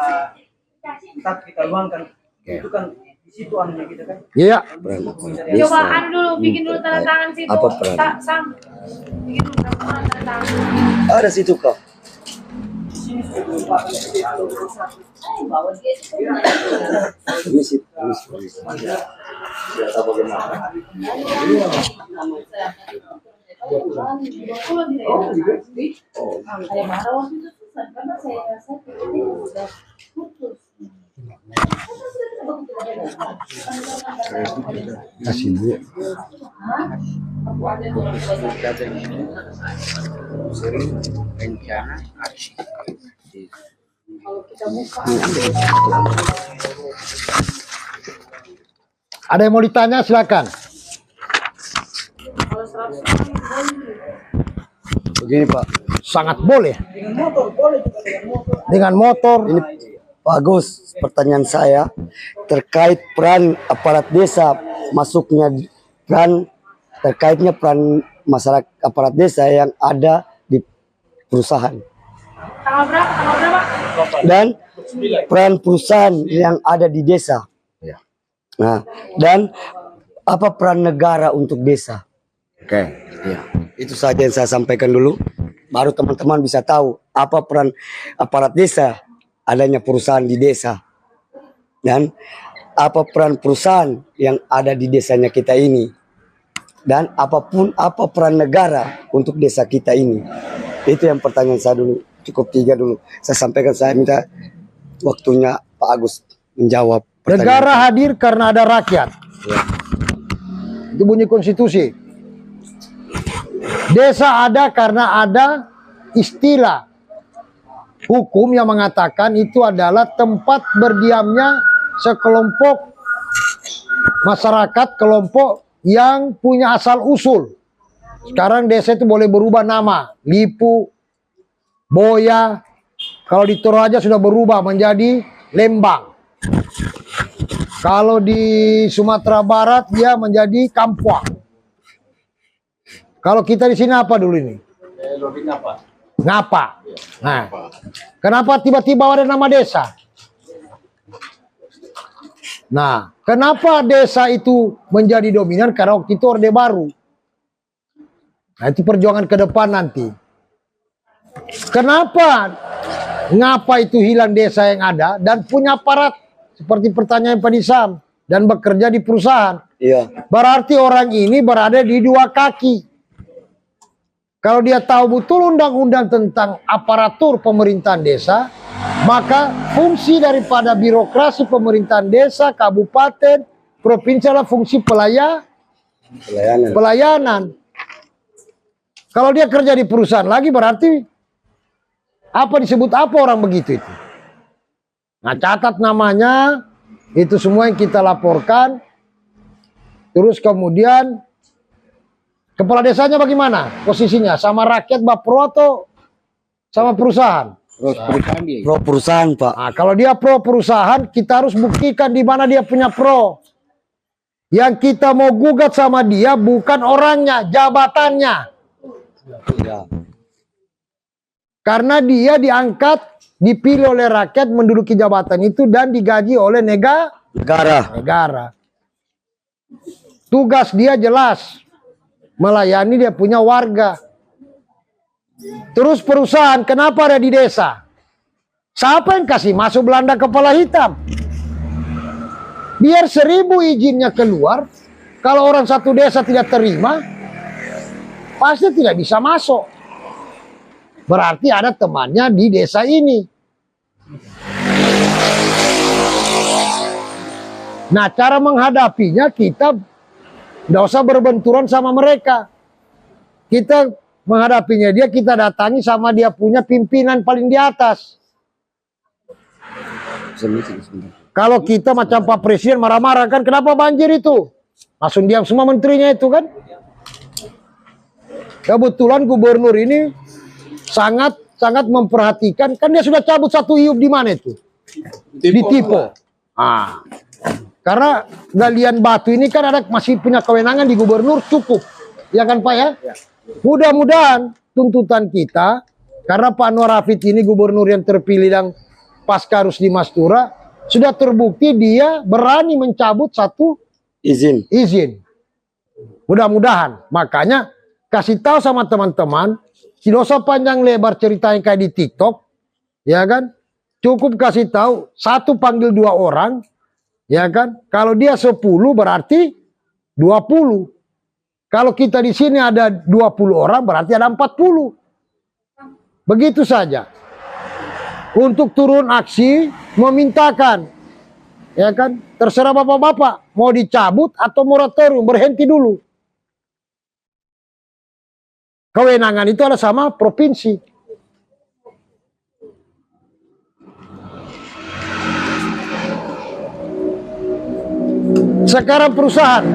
Speaker 8: tak kita luangkan, itu kan di situ anunya kita kan.
Speaker 1: Iya.
Speaker 7: Coba dulu, bikin dulu tanda tangan situ.
Speaker 3: Apa peran?
Speaker 7: Sam. Bikin dulu tanda tangan.
Speaker 3: ada situ kok. Ini sih.
Speaker 1: Kasih dulu.
Speaker 6: Rencana
Speaker 1: Ada yang mau ditanya silakan.
Speaker 3: Begini Pak,
Speaker 1: Sangat boleh. Dengan motor.
Speaker 3: ini Pak Agus, pertanyaan saya terkait peran aparat desa masuknya terkaitnya peran masyarakat aparat desa yang ada di perusahaan
Speaker 7: Tanggal berapa?
Speaker 3: dan peran perusahaan yang ada di desa. Nah, dan apa peran negara untuk desa?
Speaker 1: Oke.
Speaker 3: Ya, itu saja yang saya sampaikan dulu. Baru teman-teman bisa tahu apa peran aparat desa adanya perusahaan di desa. Dan apa peran perusahaan yang ada di desanya kita ini. Dan apa peran negara untuk desa kita ini. Itu yang pertanyaan saya dulu. Cukup 3 dulu. Saya sampaikan, saya minta waktunya Pak Agus menjawab pertanyaan.
Speaker 1: Negara hadir karena ada rakyat. Itu bunyi konstitusi. Desa ada karena ada istilah hukum yang mengatakan itu adalah tempat berdiamnya sekelompok masyarakat, kelompok yang punya asal usul. Sekarang desa itu boleh berubah nama, Lipu, Boya, kalau di Toraja sudah berubah menjadi Lembang. Kalau di Sumatera Barat dia menjadi Kampuang. Kalau kita di sini apa dulu ini? Ngapa? Nah, kenapa tiba-tiba ada nama desa? Nah, kenapa desa itu menjadi dominan? Karena waktu itu Orde Baru. Nah, itu perjuangan ke depan nanti. Kenapa? Ngapa itu hilang desa yang ada dan punya aparat seperti pertanyaan Pak Nisam dan bekerja di perusahaan?
Speaker 3: Iya.
Speaker 1: Berarti orang ini berada di 2 kaki. Kalau dia tahu betul undang-undang tentang aparatur pemerintahan desa, maka fungsi daripada birokrasi pemerintahan desa, kabupaten, provinsi adalah fungsi pelayanan. Kalau dia kerja di perusahaan lagi berarti apa disebut apa orang begitu itu? Nah, catat namanya, itu semua yang kita laporkan. Terus kemudian kepala desanya bagaimana posisinya? Sama rakyat Bapro atau sama perusahaan?
Speaker 3: Pro perusahaan Pak.
Speaker 1: Nah, kalau dia pro perusahaan, kita harus buktikan di mana dia punya pro. Yang kita mau gugat sama dia bukan orangnya, jabatannya.
Speaker 3: Ya.
Speaker 1: Karena dia diangkat, dipilih oleh rakyat menduduki jabatan itu dan digaji oleh negara. Tugas dia jelas, melayani dia punya warga. Terus perusahaan kenapa ada di desa? Siapa yang kasih masuk Belanda kepala hitam? Biar 1000 izinnya keluar, kalau orang satu desa tidak terima, pasti tidak bisa masuk. Berarti ada temannya di desa ini. Nah, cara menghadapinya kita tidak usah berbenturan sama mereka. Kita menghadapinya dia, kita datangi sama dia punya pimpinan paling di atas. Kalau kita macam Pak Presiden marah-marah kan, kenapa banjir itu? Langsung diam semua menterinya itu kan. Kebetulan gubernur ini sangat memperhatikan, kan dia sudah cabut 1 iup di mana itu? Di Tipo. Ah. Karena galian batu ini kan ada masih punya kewenangan di gubernur cukup. Ya kan Pak ya? Mudah-mudahan tuntutan kita, karena Pak Anwar Hafid ini gubernur yang terpilih yang pasca Rusdi Mastura, sudah terbukti dia berani mencabut 1 izin. Mudah-mudahan. Makanya kasih tahu sama teman-teman, tidak usah panjang lebar ceritanya kayak di TikTok, ya kan? Cukup kasih tahu 1 panggil 2 orang, ya kan? Kalau dia 10 berarti 20. Kalau kita di sini ada 20 orang berarti ada 40. Begitu saja. Untuk turun aksi memintakan, ya kan? Terserah bapak-bapak mau dicabut atau moratorium, berhenti dulu. Kewenangan itu ada sama provinsi. Sekarang perusahaan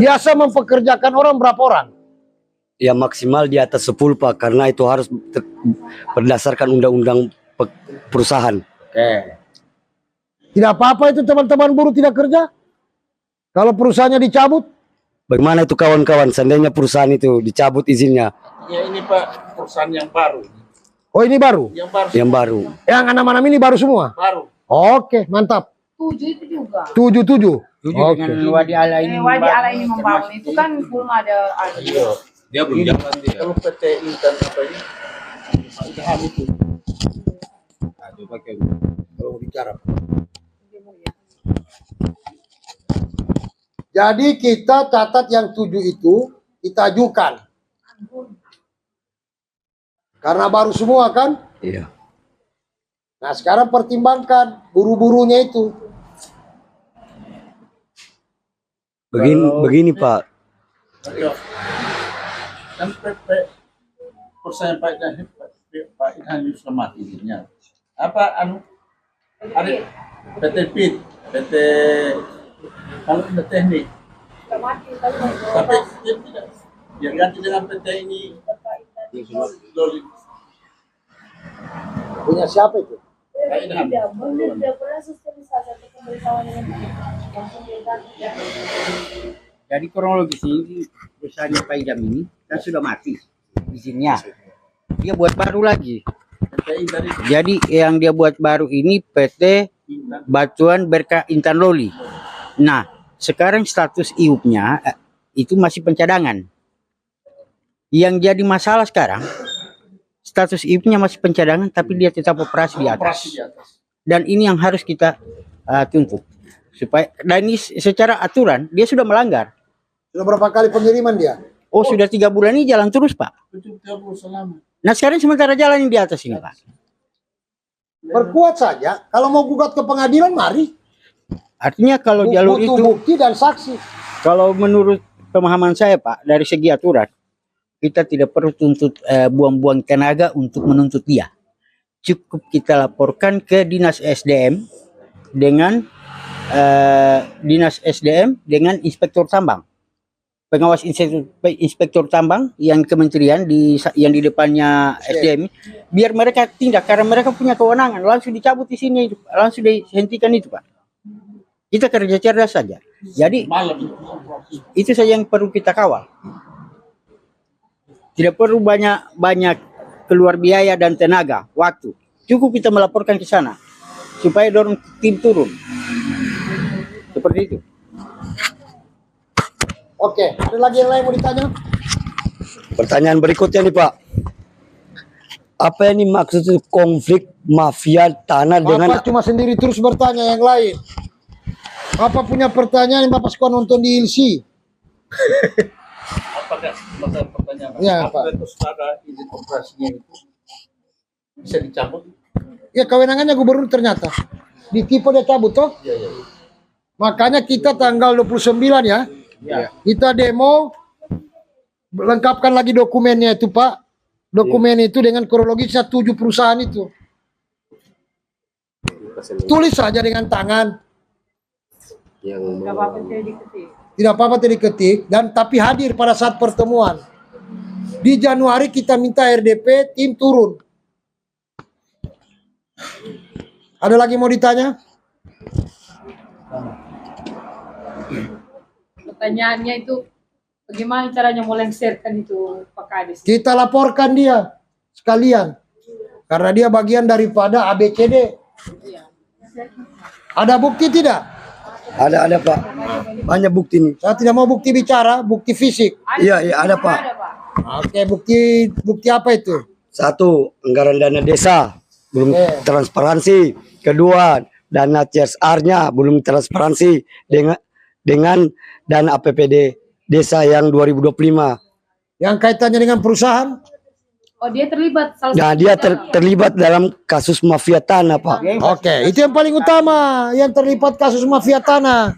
Speaker 1: biasa mempekerjakan orang berapa orang?
Speaker 3: Ya maksimal di atas 10 Pak, karena itu harus berdasarkan undang-undang perusahaan.
Speaker 1: Tidak apa-apa itu teman-teman buruh tidak kerja? Kalau perusahaannya dicabut?
Speaker 3: Bagaimana itu kawan-kawan, seandainya perusahaan itu dicabut izinnya?
Speaker 4: Ya ini Pak, perusahaan yang baru.
Speaker 1: Oh ini baru?
Speaker 4: Yang baru.
Speaker 1: Yang anak-anak ini baru semua?
Speaker 4: Baru.
Speaker 1: Oke, mantap.
Speaker 7: 7 itu juga.
Speaker 1: 7.
Speaker 6: Oke. Dengan Wadi Ala ini
Speaker 7: membangun itu kan belum ada.
Speaker 5: Dia belum jalan dia.
Speaker 4: Kalau PT Intan apa ini? Udah itu.
Speaker 5: Coba kayak
Speaker 1: Kalau bicara. Jadi kita catat yang 7 itu kita ajukan. Karena baru semua kan?
Speaker 3: Iya.
Speaker 1: Nah sekarang pertimbangkan buru-burunya itu.
Speaker 3: Begini Pak.
Speaker 4: Kan PP perusahaan Pak Ilham sudah mati izinnya. Apa ada PT PIT, PT kalau udah teknik. Tapi dia tidak. Yang ganti dengan PT ini Loli.
Speaker 1: Punya siapa itu?
Speaker 4: Pak Ilham.
Speaker 6: Jadi kronologis ini perusahaan Pak Idam ini kan sudah mati izinnya. Dia buat baru lagi. Jadi yang dia buat baru ini PT Batuan Berkah Intan Loli. Nah, sekarang status IUP-nya itu masih pencadangan. Yang jadi masalah sekarang status IUP-nya masih pencadangan tapi dia tetap operasi di atas. Dan ini yang harus kita tuntut. Supaya dan ini secara aturan dia sudah melanggar.
Speaker 1: Sudah berapa kali pengiriman dia?
Speaker 6: Oh, sudah 3 bulan ini jalan terus, Pak. Nah, sekarang sementara jalan di atas ini, Pak.
Speaker 1: Perkuat saja. Kalau mau gugat ke pengadilan, mari.
Speaker 6: Artinya kalau jalur
Speaker 1: Butuh
Speaker 6: itu,
Speaker 1: bukti dan saksi.
Speaker 6: kalau menurut pemahaman saya, Pak, dari segi aturan, kita tidak perlu tuntut buang-buang tenaga untuk menuntut dia. Cukup kita laporkan ke Dinas SDM dengan Inspektur Tambang. Pengawas inspektur tambang yang kementerian yang di depannya SDM, biar mereka tindak karena mereka punya kewenangan, langsung dicabut di sini, langsung dihentikan itu, Pak. Kita kerja cerdas saja. Jadi itu saja yang perlu kita kawal. Tidak perlu banyak keluar biaya dan tenaga, waktu. Cukup kita melaporkan ke sana supaya dorong tim turun. Seperti itu.
Speaker 1: Oke, ada lagi yang lain mau ditanya?
Speaker 3: Pertanyaan berikutnya nih Pak. Apa ini maksud konflik mafia tanah dengan
Speaker 1: Bapak cuma sendiri terus bertanya yang lain. Bapak punya pertanyaan yang Bapak suka nonton di ILSI.
Speaker 4: Apakah masa pertanyaan
Speaker 1: Ya,
Speaker 4: apakah
Speaker 1: Pak.
Speaker 4: itu ada izin operasinya itu bisa dicabut?
Speaker 1: Ya kewenangannya gubernur ternyata. Ditipu dia cabut toh.
Speaker 4: Iya, iya.
Speaker 1: Makanya kita tanggal 29 ya.
Speaker 4: Ya.
Speaker 1: Kita demo lengkapkan lagi dokumennya itu Pak. Dokumen itu dengan kronologisnya 7 perusahaan itu. Tulis saja dengan tangan.
Speaker 7: Nggak apa-apa saya diketik.
Speaker 1: Tidak apa-apa tadi ketik dan tapi hadir pada saat pertemuan. Di Januari kita minta RDP tim turun. Ada lagi mau ditanya?
Speaker 7: Pertanyaannya itu bagaimana caranya melengsarkan itu Pak Kades?
Speaker 1: Kita laporkan dia sekalian. Karena dia bagian daripada ABCD.
Speaker 7: Iya.
Speaker 1: Ada bukti tidak?
Speaker 3: ada Pak. Banyak bukti nih.
Speaker 1: Saya tidak mau bukti bicara, bukti fisik.
Speaker 3: Iya, ada Pak.
Speaker 7: Ada Pak.
Speaker 1: Oke, bukti apa itu?
Speaker 3: Satu, anggaran dana desa belum
Speaker 1: Oke.
Speaker 3: transparansi. Kedua, dana CSR-nya belum transparansi dengan dana APBD desa yang 2025.
Speaker 1: Yang kaitannya dengan perusahaan?
Speaker 7: Oh dia terlibat salah
Speaker 3: Nah, dia terlibat dalam kasus mafia tanah, Pak.
Speaker 1: Oke, itu yang paling utama, yang terlibat kasus mafia tanah.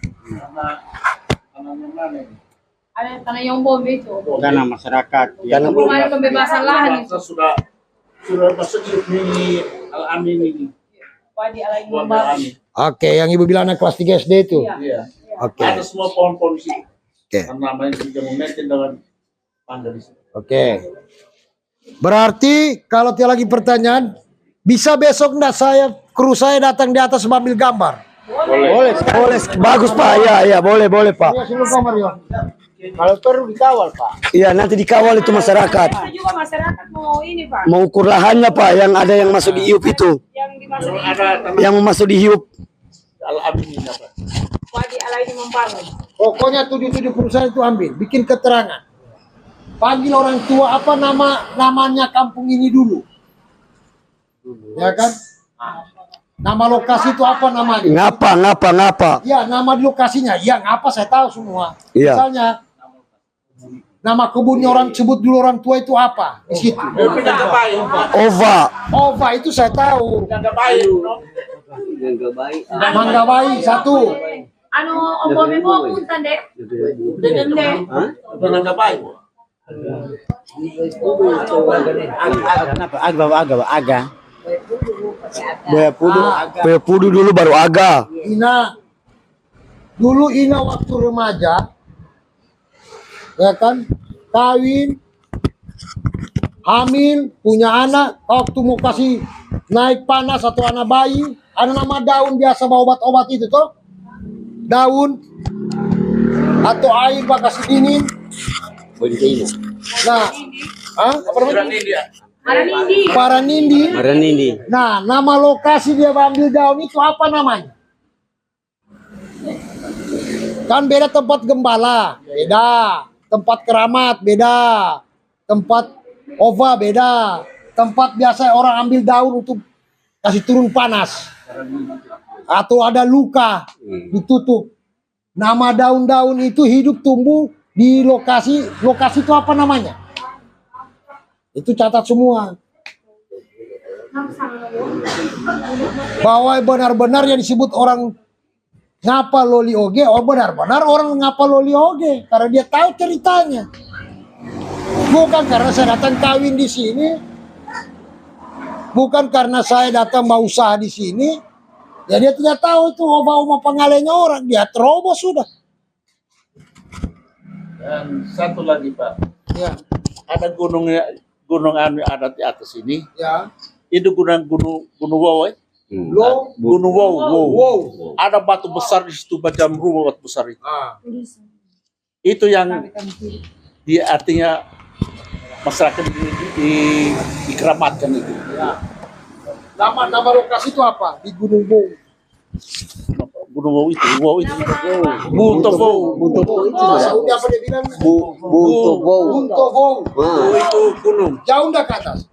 Speaker 7: ada tanah yang bom itu.
Speaker 6: Dana masyarakat.
Speaker 3: Dana
Speaker 7: Belum ada pembebasan lahan itu.
Speaker 4: Sudah masuk di Al-Amin ini.
Speaker 7: Wadi Alain
Speaker 4: Buat
Speaker 7: Membaru.
Speaker 4: Al-Amin.
Speaker 1: Oke, yang ibu bilang anak kelas 3 SD itu.
Speaker 7: Iya.
Speaker 4: Iya.
Speaker 1: Oke.
Speaker 4: Ada semua pohon-pohon di situ.
Speaker 1: Oke.
Speaker 4: Yang namanya juga memetin dengan pangga di situ.
Speaker 1: Oke. Berarti kalau tiada lagi pertanyaan, bisa besok enggak kru saya datang di atas mengambil gambar?
Speaker 3: Boleh. Bagus, Pak. Iya, boleh, Pak.
Speaker 1: Iya, sini gambar ya.
Speaker 6: Kalau perlu dikawal Pak.
Speaker 3: Iya, nanti dikawal itu masyarakat.
Speaker 7: Itu juga masyarakat mau ini Pak.
Speaker 3: Mau ukur lahannya, Pak, yang ada yang masuk di hiup itu.
Speaker 7: Yang di masa ini.
Speaker 4: Ada tanah
Speaker 3: Yang mau masuk di hiup.
Speaker 4: Al-Amin ini apa?
Speaker 7: Wadi Alain Membaru.
Speaker 1: Pokoknya 7 perusahaan itu ambil, bikin keterangan. Panggil orang tua apa namanya kampung ini dulu. Ya kan? Nama lokasi itu apa namanya?
Speaker 3: Ngapa?
Speaker 1: Ya, nama di lokasinya. Ya, ngapa saya tahu semua.
Speaker 3: Iya.
Speaker 1: Misalnya nama kebunnya orang sebut dulu orang tua itu apa di situ.
Speaker 4: Penjaga bayi.
Speaker 3: Ova.
Speaker 1: Itu saya tahu.
Speaker 4: Penjaga bayi.
Speaker 1: Manggabai 1.
Speaker 7: Anu Om Memo punten dek. Deden dek.
Speaker 4: Penjaga bayi.
Speaker 6: Aga.
Speaker 3: Pudu dulu baru aga.
Speaker 1: Ina. Dulu Ina waktu remaja. Ya kan? Kawin. Hamil, punya anak, waktu mau kasih naik panas atau anak bayi, ada nama daun biasa bawa obat-obat itu toh. Daun atau air bak kasih dingin. Nah, apa namanya? Paranindi. Nah, nama lokasi dia ambil daun itu apa namanya? Kan beda tempat gembala, beda. Tempat keramat, beda. Tempat ova, beda. Tempat biasa orang ambil daun untuk kasih turun panas. Atau ada luka, ditutup. Nama daun-daun itu hidup tumbuh di lokasi itu apa namanya? Itu catat semua. Bahwa benar-benar yang disebut orang ngapa loli oge, benar-benar orang ngapa loli oge karena dia tahu ceritanya. Bukan karena saya datang kawin di sini, bukan karena saya datang mau usaha di sini, ya dia tidak tahu itu oma-oma pengalenya orang, dia terobos sudah.
Speaker 4: Dan satu lagi Pak,
Speaker 1: Ya,
Speaker 4: ada gunung anu ada di atas ini.
Speaker 1: ya.
Speaker 4: Itu gunung Wow. Gunung Wow. Ada batu besar di situ, macam rumah batu besar itu. Itu yang dia artinya masyarakat dikeramatkan itu.
Speaker 1: Nama lokasi itu apa? Di Gunung Bung.
Speaker 4: Gunung Wow itu. Wow itu. Buntovo.
Speaker 1: Saudi apa dia bilang?
Speaker 3: Buntovo.
Speaker 1: Buntovo.
Speaker 4: Wow itu gunung.
Speaker 1: Jauh nggak ke atas?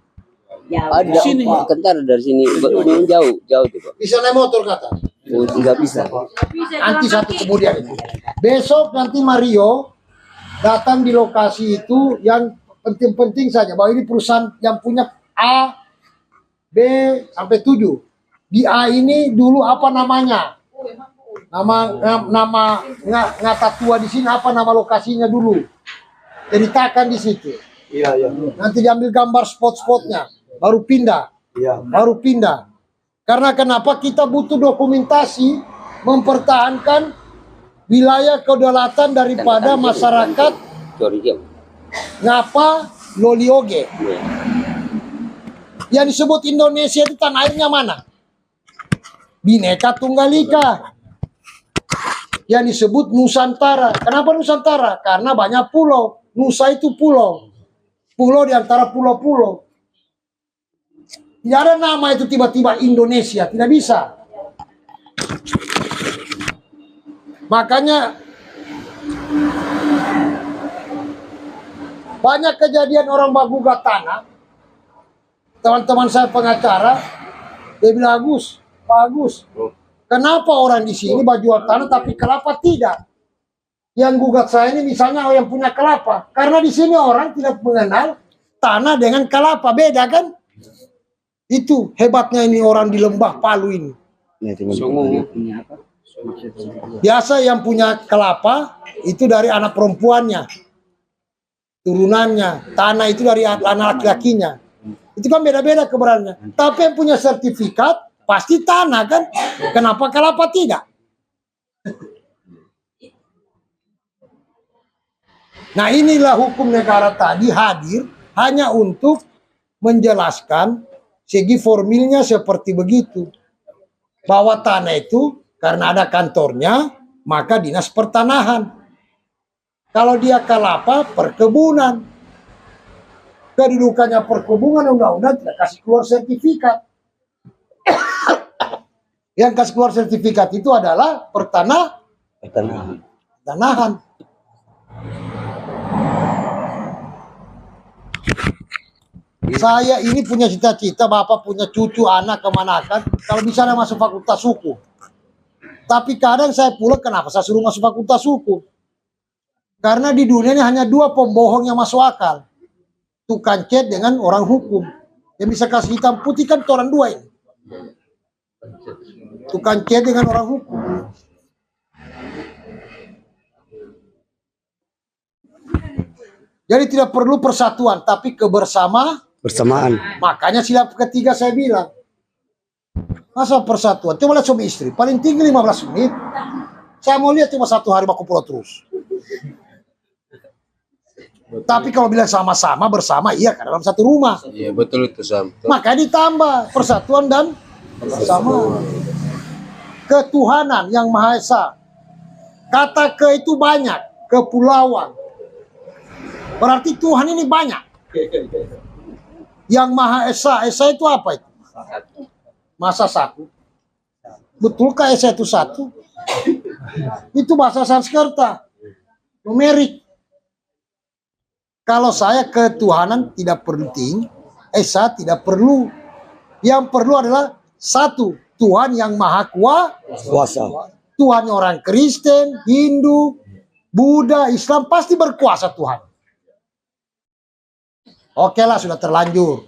Speaker 3: Ada
Speaker 4: Sini.
Speaker 3: kentar dari sini jauh tuh Pak.
Speaker 1: Bisa naik motor ke atas?
Speaker 3: Oh, tidak bisa.
Speaker 1: Nanti satu kemudian itu. Besok nanti Mario datang di lokasi itu yang penting-penting saja. Bahwa ini perusahaan yang punya A, B sampai 7. Di A ini dulu apa namanya? Nama ngata tua di sini apa nama lokasinya dulu? Ceritakan di situ.
Speaker 8: Iya.
Speaker 1: Nanti diambil gambar spot-spotnya, baru pindah.
Speaker 8: Iya.
Speaker 1: Baru pindah. Karena kenapa kita butuh dokumentasi mempertahankan wilayah kedaulatan daripada masyarakat Ngapa Lolioge. Yang disebut Indonesia itu tanah airnya mana? Bhinneka Tunggal Ika. Yang disebut Nusantara. Kenapa Nusantara? Karena banyak pulau. Nusa itu pulau. Pulau di antara pulau-pulau. Tidak ada nama itu tiba-tiba Indonesia. Tidak bisa. Makanya banyak kejadian orang menggugat tanah. Teman-teman saya pengacara, dia bilang, Pak Agus, kenapa orang di sini jual tanah tapi kelapa tidak? Yang gugat saya ini misalnya yang punya kelapa. Karena di sini orang tidak mengenal tanah dengan kelapa. Beda kan? Itu hebatnya ini orang di Lembah Palu ini. Biasa yang punya kelapa itu dari anak perempuannya, turunannya. Tanah itu dari anak laki-lakinya. Itu kan beda-beda keberaniannya. Tapi yang punya sertifikat pasti tanah kan? Kenapa kelapa tidak? Nah inilah hukum negara tadi hadir hanya untuk menjelaskan segi formilnya seperti begitu. Bahwa tanah itu karena ada kantornya, maka dinas pertanahan. Kalau dia kelapa, perkebunan. Kedudukannya perkebunan, undang-undang tidak kasih keluar sertifikat. Yang kasih keluar sertifikat itu adalah pertanahan. Saya ini punya cita-cita, Bapak punya cucu, anak, kemanakan. Kalau bisa ada masuk fakultas hukum. Tapi kadang saya pulang, kenapa saya suruh masuk fakultas hukum? Karena di dunia ini hanya 2 pembohong yang masuk akal. Tukang cat dengan orang hukum. Yang bisa kasih hitam putih kan orang 2 ini. Tukang cat dengan orang hukum. Jadi tidak perlu persatuan, tapi kebersamaan. Makanya silap ketiga saya bilang, masa persatuan? Coba lihat suami istri, paling tinggi 15 menit. Saya mau lihat cuma 1 hari baku pulau terus. Tapi kalau bilang sama-sama, bersama, iya kan dalam satu rumah.
Speaker 5: Iya betul itu Sam.
Speaker 1: Makanya ditambah persatuan dan bersama. Ketuhanan yang Maha Esa. Kata ke itu banyak, kepulauan. Berarti Tuhan ini banyak. Yang Maha Esa, Esa itu apa itu? Masa satu. Betulkah Esa itu satu? Itu bahasa Sanskerta. Numerik. Kalau saya ketuhanan tidak penting, Esa tidak perlu. Yang perlu adalah satu, Tuhan yang Maha Kuasa. Tuhan orang Kristen, Hindu, Buddha, Islam pasti berkuasa Tuhan. Oke lah, sudah terlanjur.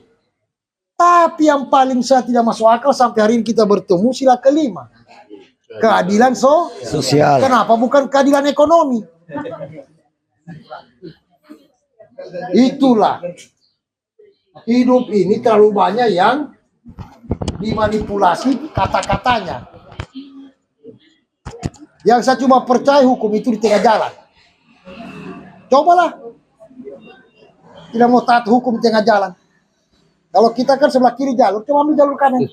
Speaker 1: Tapi yang paling saya tidak masuk akal sampai hari ini kita bertemu, sila kelima. Keadilan sosial. Kenapa bukan keadilan ekonomi? Itulah. Hidup ini terlalu banyak yang dimanipulasi kata-katanya. Yang saya cuma percaya hukum itu di tengah jalan. Cobalah. Tidak mau taat hukum di tengah jalan. Kalau kita kan sebelah kiri jalur, coba ambil jalur kanan.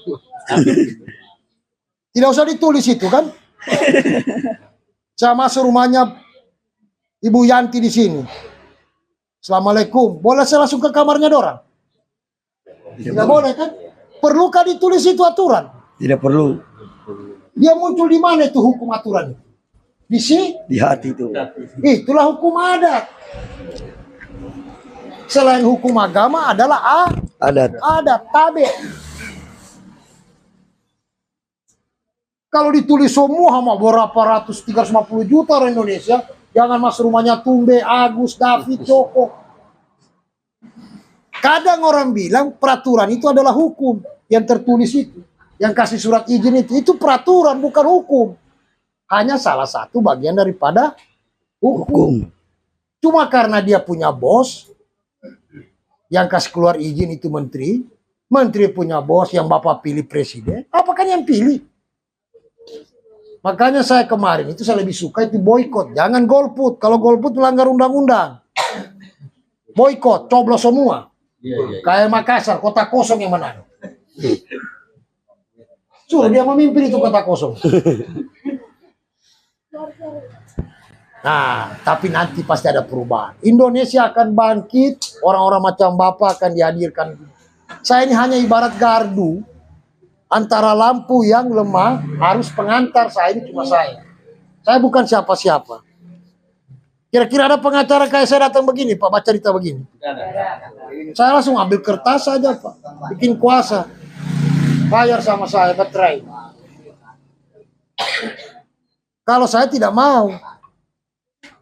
Speaker 1: Tidak usah ditulis itu kan. Saya masuk rumahnya Ibu Yanti di sini. Assalamualaikum. Boleh saya langsung ke kamarnya dorang? Tidak boleh kan? Perlukah ditulis itu aturan?
Speaker 3: Tidak perlu.
Speaker 1: Dia muncul di mana itu hukum aturan?
Speaker 3: Di hati itu.
Speaker 1: Itulah hukum adat. Selain hukum agama adalah adat tabe. Kalau ditulis semua sama berapa ratus 350 juta orang Indonesia, jangan mas rumahnya Tumbe, Agus, David, Joko. Kadang orang bilang peraturan itu adalah hukum yang tertulis itu, yang kasih surat izin itu peraturan bukan hukum. Hanya salah satu bagian daripada hukum. Cuma karena dia punya bos, yang kasih keluar izin itu menteri, menteri punya bos yang bapak pilih presiden, apakah yang pilih? Makanya saya kemarin itu saya lebih suka itu boykot, jangan golput. Kalau golput melanggar undang-undang. Boykot, coblos semua. Kayak Makassar, kota kosong yang menang. Suruh dia memimpin itu kota kosong. Nah, tapi nanti pasti ada perubahan. Indonesia akan bangkit, orang-orang macam Bapak akan dihadirkan. Saya ini hanya ibarat gardu antara lampu yang lemah, harus pengantar. Saya ini cuma saya. Saya bukan siapa-siapa. Kira-kira ada pengacara kayak saya datang begini, Pak, baca cerita begini. Saya langsung ambil kertas saja, Pak. Bikin kuasa. Bayar sama saya, baterai. Kalau saya tidak mau.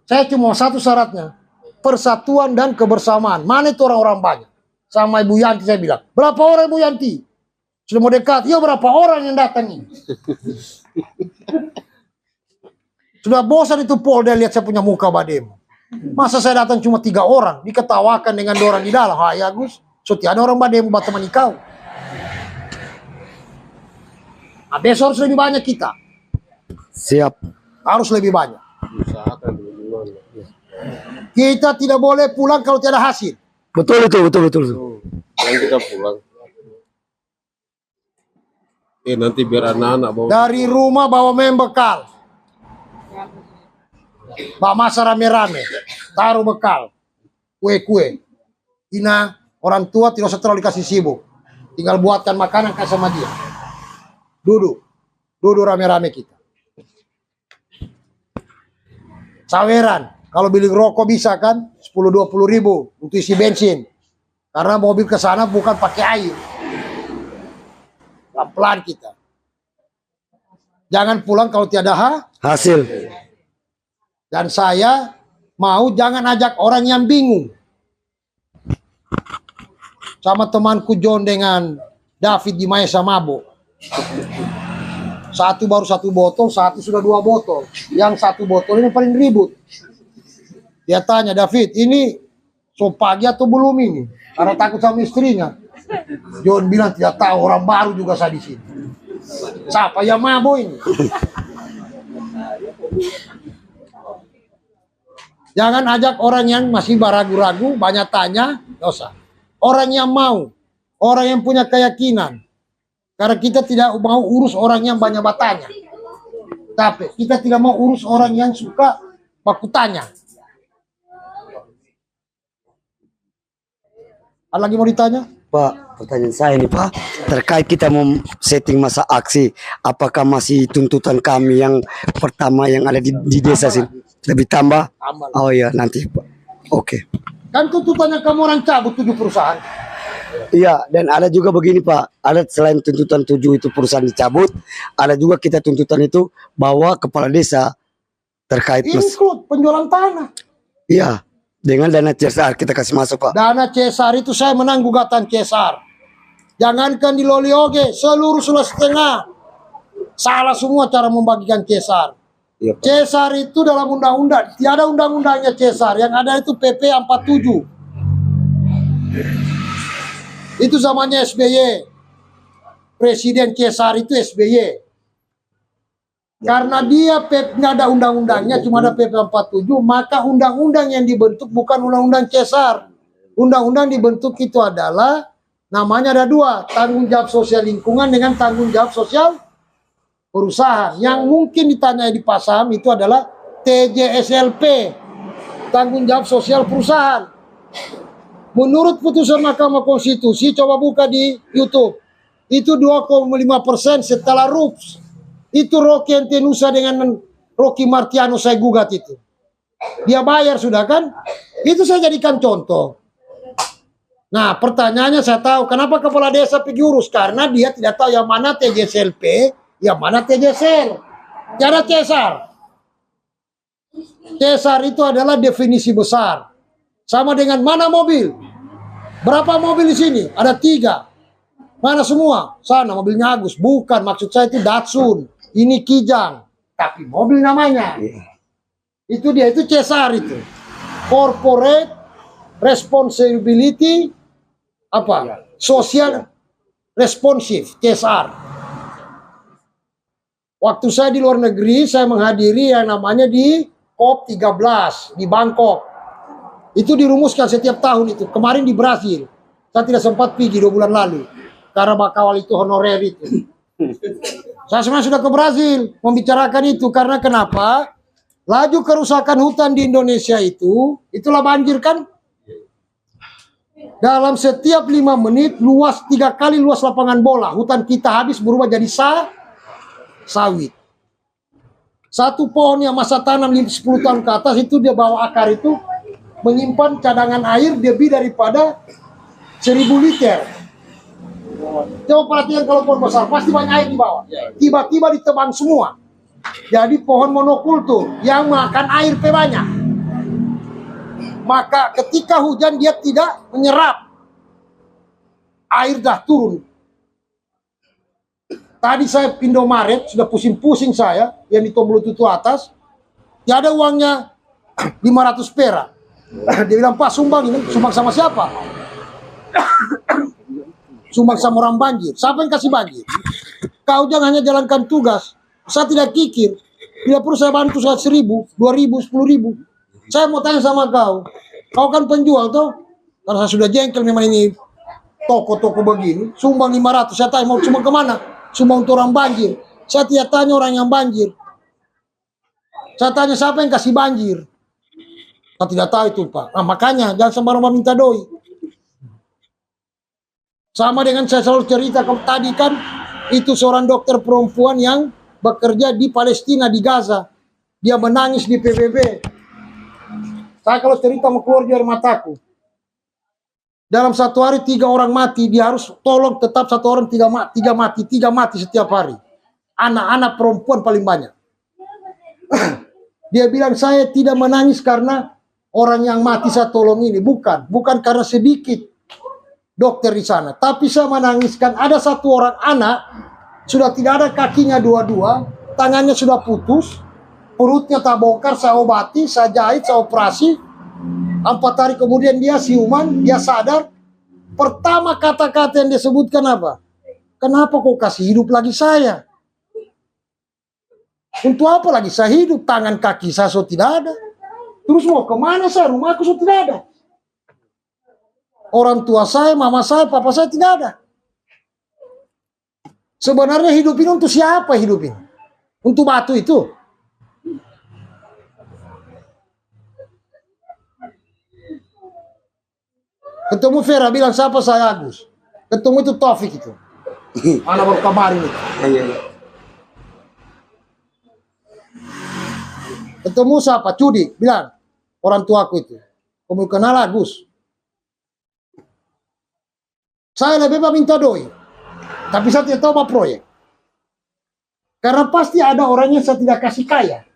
Speaker 1: Saya cuma satu syaratnya. Persatuan dan kebersamaan. Mana itu orang-orang banyak? Sama Ibu Yanti saya bilang. Berapa orang Ibu Yanti? Sudah mau dekat. Ya berapa orang yang datang ini? Sudah bosan itu Polda lihat saya punya muka badem. Masa saya datang cuma 3 orang. Diketawakan dengan 2 orang di dalam. Hai Agus. So tiada orang badem buat temani kau. Nah, besok harus lebih banyak kita.
Speaker 3: Siap.
Speaker 1: Harus lebih banyak. Kita tidak boleh pulang kalau tidak ada hasil.
Speaker 3: Betul.
Speaker 5: Yang kita pulang. Nanti biar anak-anak bawa.
Speaker 1: Dari rumah bawa membekal. Bawa masa rame-rame. Taruh bekal. Kue-kue. Ina, orang tua tidak usah terlalu dikasih sibuk. Tinggal buatkan makanan kasih sama dia. Duduk rame-rame kita. Saweran. Kalau beli rokok bisa kan 10-20 ribu untuk isi bensin. Karena mobil ke sana bukan pakai air. Pelan-pelan kita. Jangan pulang kalau tiada
Speaker 3: Hasil.
Speaker 1: Dan saya mau jangan ajak orang yang bingung. Sama temanku John dengan David di Maesa mabok. Satu baru 1 botol, satu sudah 2 botol. Yang 1 botol ini paling ribut. Dia tanya, David, ini so pagi atau belum ini? Karena takut sama istrinya. John bilang tidak tahu, orang baru juga saya di sini. Siapa yang mabuk ini? Jangan ajak orang yang masih ragu-ragu, banyak tanya, nggak usah. Orang yang mau, orang yang punya keyakinan. Karena kita tidak mau urus orang yang banyak bertanya. Tapi kita tidak mau urus orang yang suka baku tanya. Ada lagi mau ditanya?
Speaker 3: Pak, pertanyaan saya nih Pak, terkait kita mau setting masa aksi, apakah masih tuntutan kami yang pertama yang ada di desa sini lebih tambah? Oh iya nanti Pak. Oke.
Speaker 1: Kan tuntutannya kamu orang cabut 7 perusahaan.
Speaker 3: Iya, dan ada juga begini Pak, ada selain tuntutan 7 itu perusahaan dicabut, ada juga kita tuntutan itu bahwa kepala desa terkait
Speaker 1: Include penjualan tanah.
Speaker 3: Iya. Dengan dana CSR kita kasih masuk Pak.
Speaker 1: Dana CSR itu saya menang gugatan CSR. Jangankan di Lolioge, seluruh Sulawesi Tengah. Salah semua cara membagikan CSR.
Speaker 3: Iya, Pak.
Speaker 1: CSR itu dalam undang-undang. Tiada undang-undangnya CSR. Yang ada itu PP 47. Itu zamannya SBY. Presiden CSR itu SBY. Karena dia nggak ada undang-undangnya, cuma ada PP 47, maka undang-undang yang dibentuk bukan undang-undang CSR. Undang-undang dibentuk itu adalah, namanya ada 2, tanggung jawab sosial lingkungan dengan tanggung jawab sosial perusahaan. Yang mungkin ditanya di Pasam itu adalah TJSLP, tanggung jawab sosial perusahaan. Menurut putusan Mahkamah Konstitusi, coba buka di YouTube, itu 2,5% setelah RUPS. Itu Rocky Antenusa dengan Rocky Martiano saya gugat itu. Dia bayar sudah kan? Itu saya jadikan contoh. Nah, pertanyaannya saya tahu kenapa kepala desa pergi urus, karena dia tidak tahu yang mana TJSLP, yang mana TJSL. Tiada Cesar. Cesar itu adalah definisi besar. Sama dengan mana mobil? Berapa mobil di sini? Ada 3. Mana semua? Sana mobilnya Agus. Bukan, maksud saya itu Datsun. Ini Kijang. Tapi mobil namanya. Itu dia, itu Cesar itu. Corporate Responsibility Social Responsive, Cesar. Waktu saya di luar negeri, saya menghadiri yang namanya di COP 13 di Bangkok. Itu dirumuskan setiap tahun itu. Kemarin di Brasil. Saya tidak sempat pergi 2 bulan lalu. Karena bakal itu honorer itu. Saya sebenarnya sudah ke Brasil membicarakan itu. Karena kenapa? Laju kerusakan hutan di Indonesia itulah banjir kan? Dalam setiap 5 menit, luas 3 kali luas lapangan bola. Hutan kita habis berubah jadi sawit. Satu pohon yang masa tanam 10 tahun ke atas itu dia bawa akar itu menyimpan cadangan air lebih daripada 1000 liter. Coba perhatikan kalau pohon besar, pasti banyak air di bawah. Tiba-tiba ditebang semua. Jadi pohon monokultur yang makan air banyak. Maka ketika hujan dia tidak menyerap. Air dah turun. Tadi saya Indomaret, sudah pusing-pusing saya, yang di tombol itu atas. Dia ada uangnya 500 perak. Dia bilang, Pak sumbang ini, sumbang sama siapa? Sumbang sama orang banjir. Siapa yang kasih banjir? Kau jangan hanya jalankan tugas. Saya tidak kikir. Bila perlu saya bantu 1.000, 2.000, 10.000. Saya mau tanya sama kau. Kau kan penjual toh? Karena saya sudah jengkel memang ini toko-toko begini. Sumbang 500. Saya tanya mau sumbang kemana? Sumbang untuk orang banjir. Saya tidak tanya orang yang banjir. Saya tanya siapa yang kasih banjir. Saya tidak tahu itu Pak. Nah, makanya jangan sembarang minta doi. Sama dengan saya selalu cerita tadi kan, itu seorang dokter perempuan yang bekerja di Palestina, di Gaza. Dia menangis di PBB. Saya kalau cerita mau keluar dari mataku. Dalam 1 hari 3 orang mati, dia harus tolong tetap 1 orang 3 mati setiap hari. Anak-anak perempuan paling banyak. Dia bilang saya tidak menangis karena orang yang mati saya tolong ini. Bukan karena sedikit dokter di sana. Tapi saya menangiskan ada 1 orang anak sudah tidak ada kakinya dua-dua, tangannya sudah putus, perutnya tak bongkar, saya obati, saya jahit, saya operasi. 4 hari kemudian dia siuman, dia sadar. Pertama kata-kata yang dia sebutkan apa? Kenapa kau kasih hidup lagi saya? Untuk apa lagi saya hidup? Tangan kaki saya sudah tidak ada. Terus mau kemana saya? Rumahku sudah tidak ada. Orang tua saya, mama saya, papa saya tidak ada. Sebenarnya hidup ini untuk siapa hidup ini? Untuk batu itu? Ketemu Vera bilang siapa saya Agus. Ketemu itu Taufik itu. Anak baru kemarin itu. Ketemu siapa? Cudi bilang orang tuaku itu. Kamu kenal Agus? Saya lebih minta doi. Tapi saya tidak tahu apa proyek. Karena pasti ada orang yang saya tidak kasih kaya.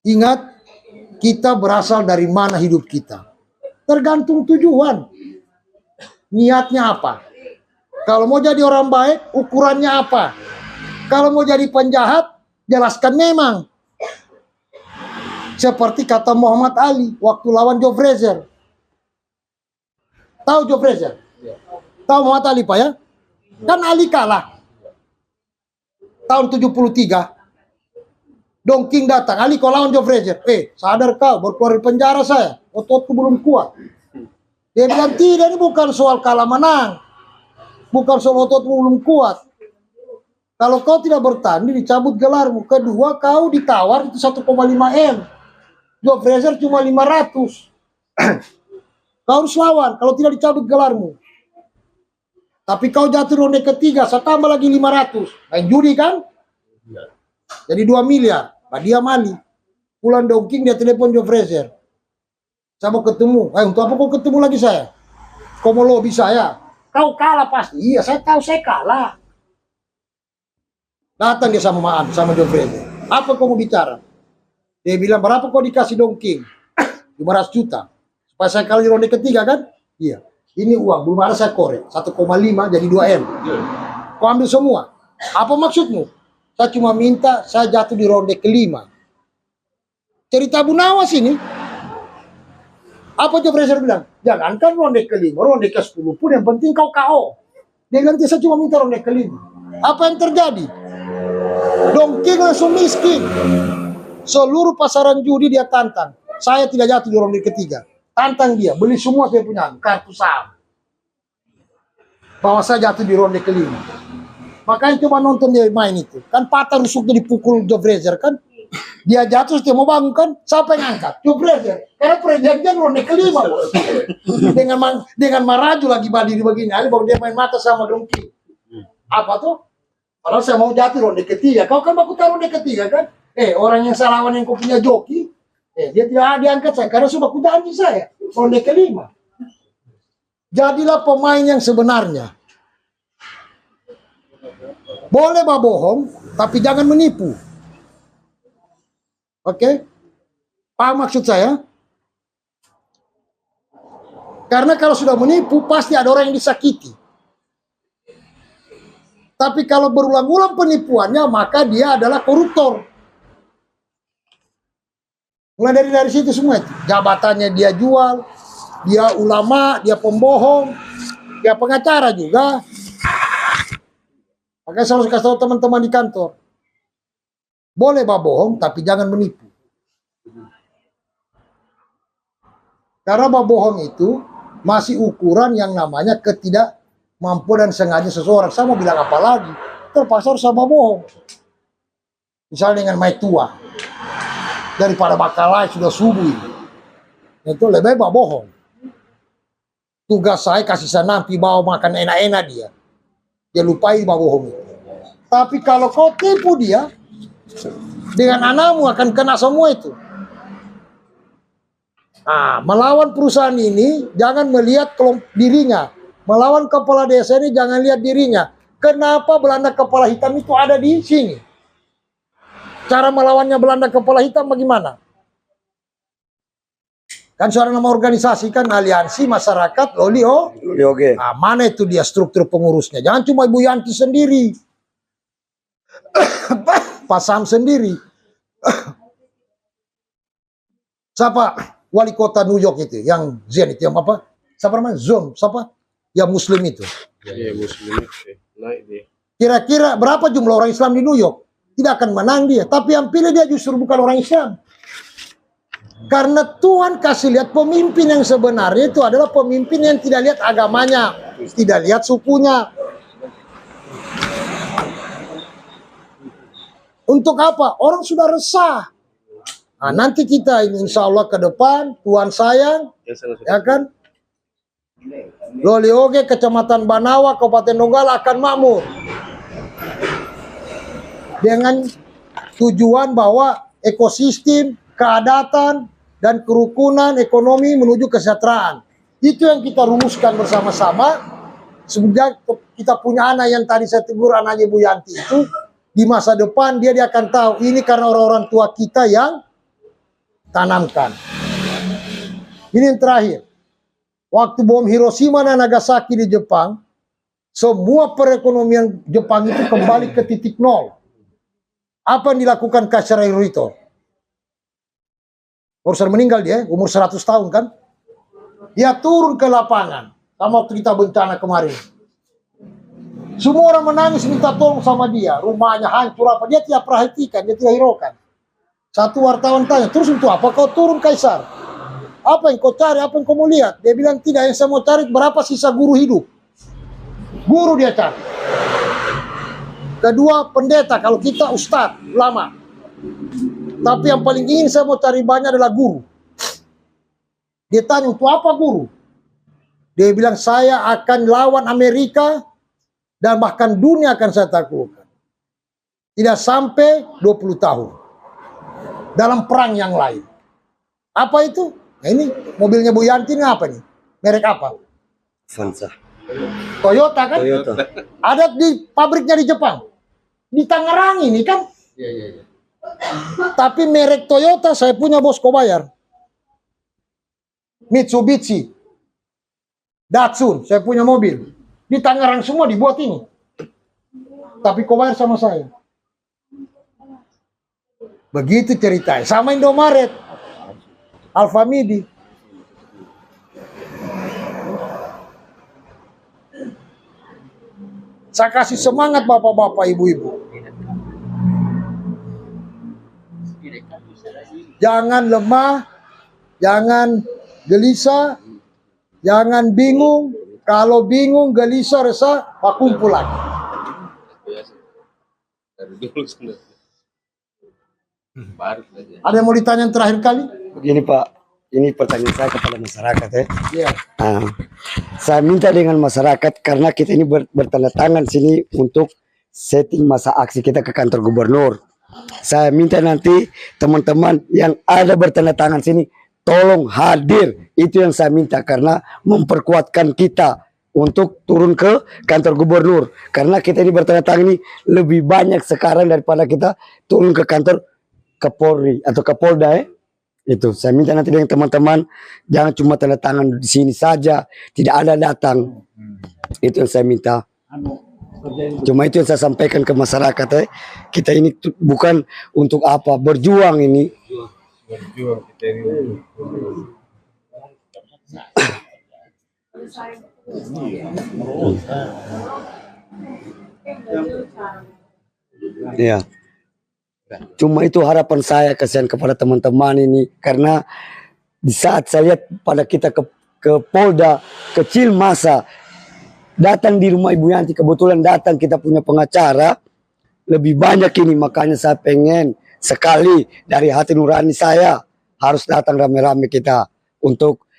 Speaker 1: Ingat, kita berasal dari mana hidup kita. Tergantung tujuan. Niatnya apa? Kalau mau jadi orang baik, ukurannya apa? Kalau mau jadi penjahat, jelaskan memang. Seperti kata Muhammad Ali waktu lawan Joe Frazier. Tahu Joe Frazier? Tahu Muhammad Ali Pak ya? Kan Ali kalah. Tahun 73. Don King datang, Ali kau lawan Joe Frazier. Sadar kau, baru keluar dari penjara saya. Ototku belum kuat. Dia bilang, tidak, ini bukan soal kalah menang. Bukan soal ototmu belum kuat. Kalau kau tidak bertanding, dicabut gelarmu. Kedua, kau ditawar itu 1,5 M. Joe Frazier cuma 500. Kau harus lawan, kalau tidak dicabut gelarmu. Tapi kau jatuh ronde ketiga, saya tambah lagi 500. Main judi kan? Jadi 2 miliar. Nah, dia mali. Pulang Dongking, dia telepon Joe Frazier. Saya mau ketemu. Untuk apa kau ketemu lagi saya? Kau mau lobby saya? Kau kalah pasti. Iya, saya tahu saya kalah. Datang dia sama Joe Frazier. Apa kau mau bicara? Dia bilang, berapa kau dikasih Dongking? 500 juta. Supaya saya kalah di ronde ketiga kan? Iya. Ini uang, belum ada saya korek. 1,5 jadi 2 M. Kau ambil semua. Apa maksudmu? Saya cuma minta saya jatuh di ronde kelima. Cerita Bu Nawas ini. Apa Joe Frazier bilang? Jangankan ronde kelima, ronde ke-10 pun yang penting kau KO. Dia bilang, saya cuma minta ronde kelima. Apa yang terjadi? Dongking langsung miskin. Seluruh pasaran judi dia tantang. Saya tidak jatuh di ronde ketiga. Tantang dia, beli semua saya punya kartu saham. Bahwa saya jatuh di ronde kelima. Makanya coba nonton dia main itu. Kan patah rusuknya dipukul Joe Frazier kan. Dia jatuh dia mau bangun kan. Siapa yang angkat? Joe Frazier. Karena perjanjian ronde kelima. Bos. dengan Maraju lagi berdiri begini. Ali baru dia main mata sama Dongking. Apa tuh? Kalau saya mau jatuh ronde ketiga. Kau kan baku taruh ronde ketiga kan. Orang yang saya lawan yang kau punya joki. Dia tidak diangkat saya karena sudah aku janji saya ronde kelima. Jadilah pemain yang sebenarnya. Boleh bohong, tapi jangan menipu. Oke? Paham maksud saya? Karena kalau sudah menipu pasti ada orang yang disakiti. Tapi kalau berulang-ulang penipuannya maka dia adalah koruptor. Mulai dari situ semua itu. Jabatannya dia jual, dia ulama, dia pembohong, dia pengacara juga. Makanya saya harus kasih tahu teman-teman di kantor. Boleh bohong, tapi jangan menipu. Karena bohong itu masih ukuran yang namanya ketidakmampuan dan sengaja seseorang. Saya mau bilang apa lagi? Terpaksa harus sama bohong. Misalnya dengan mai tua. Daripada bakalai sudah subuh ini. Itu lebih baik bohong. Tugas saya kasih senampi bawa makan enak-enak dia. Dia lupai bohong itu. Tapi kalau kau tipu dia, dengan anakmu akan kena semua itu. Nah, melawan perusahaan ini jangan melihat dirinya. Melawan kepala desa ini jangan lihat dirinya. Kenapa Belanda kepala hitam itu ada di sini? Cara melawannya Belanda kepala hitam bagaimana? Kan suara nama organisasi kan Aliansi Masyarakat Loli Oge. Nah, mana itu dia struktur pengurusnya? Jangan cuma Ibu Yanti sendiri. Pak Sam sendiri. Siapa wali kota New York itu? Yang Zen itu, yang apa? Siapa namanya? Zon, siapa? Yang Muslim itu.
Speaker 5: Iya, Muslim itu. Naik dia.
Speaker 1: Kira-kira berapa jumlah orang Islam di New York? Tidak akan menang dia. Tapi yang pilih dia justru bukan orang Islam. Karena Tuhan kasih lihat pemimpin yang sebenarnya itu adalah pemimpin yang tidak lihat agamanya. Tidak lihat sukunya. Untuk apa? Orang sudah resah. Nah, nanti kita ini insya Allah ke depan, Tuhan sayang. Ya kan? Loli Oge, Kecamatan Banawa, Kabupaten Donggala akan makmur. Dengan tujuan bahwa ekosistem, keadatan, dan kerukunan ekonomi menuju kesejahteraan. Itu yang kita rumuskan bersama-sama. Semenjak kita punya anak yang tadi saya tegur anaknya Bu Yanti itu, di masa depan dia akan tahu ini karena orang-orang tua kita yang tanamkan. Ini yang terakhir. Waktu bom Hiroshima dan Nagasaki di Jepang, semua perekonomian Jepang itu kembali ke titik nol. Apa yang dilakukan Kaisar Hirohito? Barusan meninggal dia, umur 100 tahun kan? Dia turun ke lapangan. Sama waktu kita bencana kemarin. Semua orang menangis minta tolong sama dia. Rumahnya hancur apa. Dia tidak perhatikan, dia tidak hiraukan. Satu wartawan tanya, terus untuk apa kau turun Kaisar? Apa yang kau cari, apa yang kau mau lihat? Dia bilang tidak, yang saya mau cari berapa sisa guru hidup. Guru dia cari. Kedua pendeta, kalau kita ustadz, ulama. Tapi yang paling ingin saya mau cari banyak adalah guru. Dia tanya, untuk apa guru? Dia bilang, saya akan lawan Amerika dan bahkan dunia akan saya taklukkan. Tidak sampai 20 tahun. Dalam perang yang lain. Apa itu? Nah ini mobilnya Bu Yanti ini apa nih? Merek apa?
Speaker 3: Avanza.
Speaker 1: Toyota kan?
Speaker 3: Toyota.
Speaker 1: Ada di pabriknya di Jepang. Di Tangerang ini kan? Tapi merek Toyota saya punya bos Kobayar. Mitsubishi. Datsun, saya punya mobil. Di Tangerang semua dibuat ini. Tapi Kobayar sama saya. Begitu ceritanya. Sama Indomaret. Alfamidi. Saya kasih semangat bapak-bapak, ibu-ibu. Jangan lemah, jangan gelisah, jangan bingung. Kalau bingung, gelisah, resah, kumpul lagi. Ada yang mau ditanya yang terakhir kali?
Speaker 3: Begini Pak, ini pertanyaan saya kepada masyarakat ya.
Speaker 1: Iya.
Speaker 3: Saya minta dengan masyarakat karena kita ini bertanda tangan sini untuk setting masa aksi kita ke kantor gubernur. Saya minta nanti teman-teman yang ada bertanda tangan sini tolong hadir. Itu yang saya minta karena memperkuatkan kita untuk turun ke kantor gubernur. Karena kita ini bertanda tangan ini lebih banyak sekarang daripada kita turun ke kantor Kapolri atau Kapolda ya. Itu saya minta nanti dengan teman-teman jangan cuma tanda tangan di sini saja, tidak ada datang. Itu yang saya minta. Cuma itu yang saya sampaikan ke masyarakat ya. Kita ini bukan untuk apa, berjuang ini.
Speaker 5: Berjuang kita ini.
Speaker 3: Iya. Cuma itu harapan saya, kasihan kepada teman-teman ini karena di saat saya lihat pada kita ke Polda kecil masa datang di rumah Ibu Yanti, kebetulan datang kita punya pengacara lebih banyak ini, makanya saya pengen sekali dari hati nurani saya harus datang rame-rame kita untuk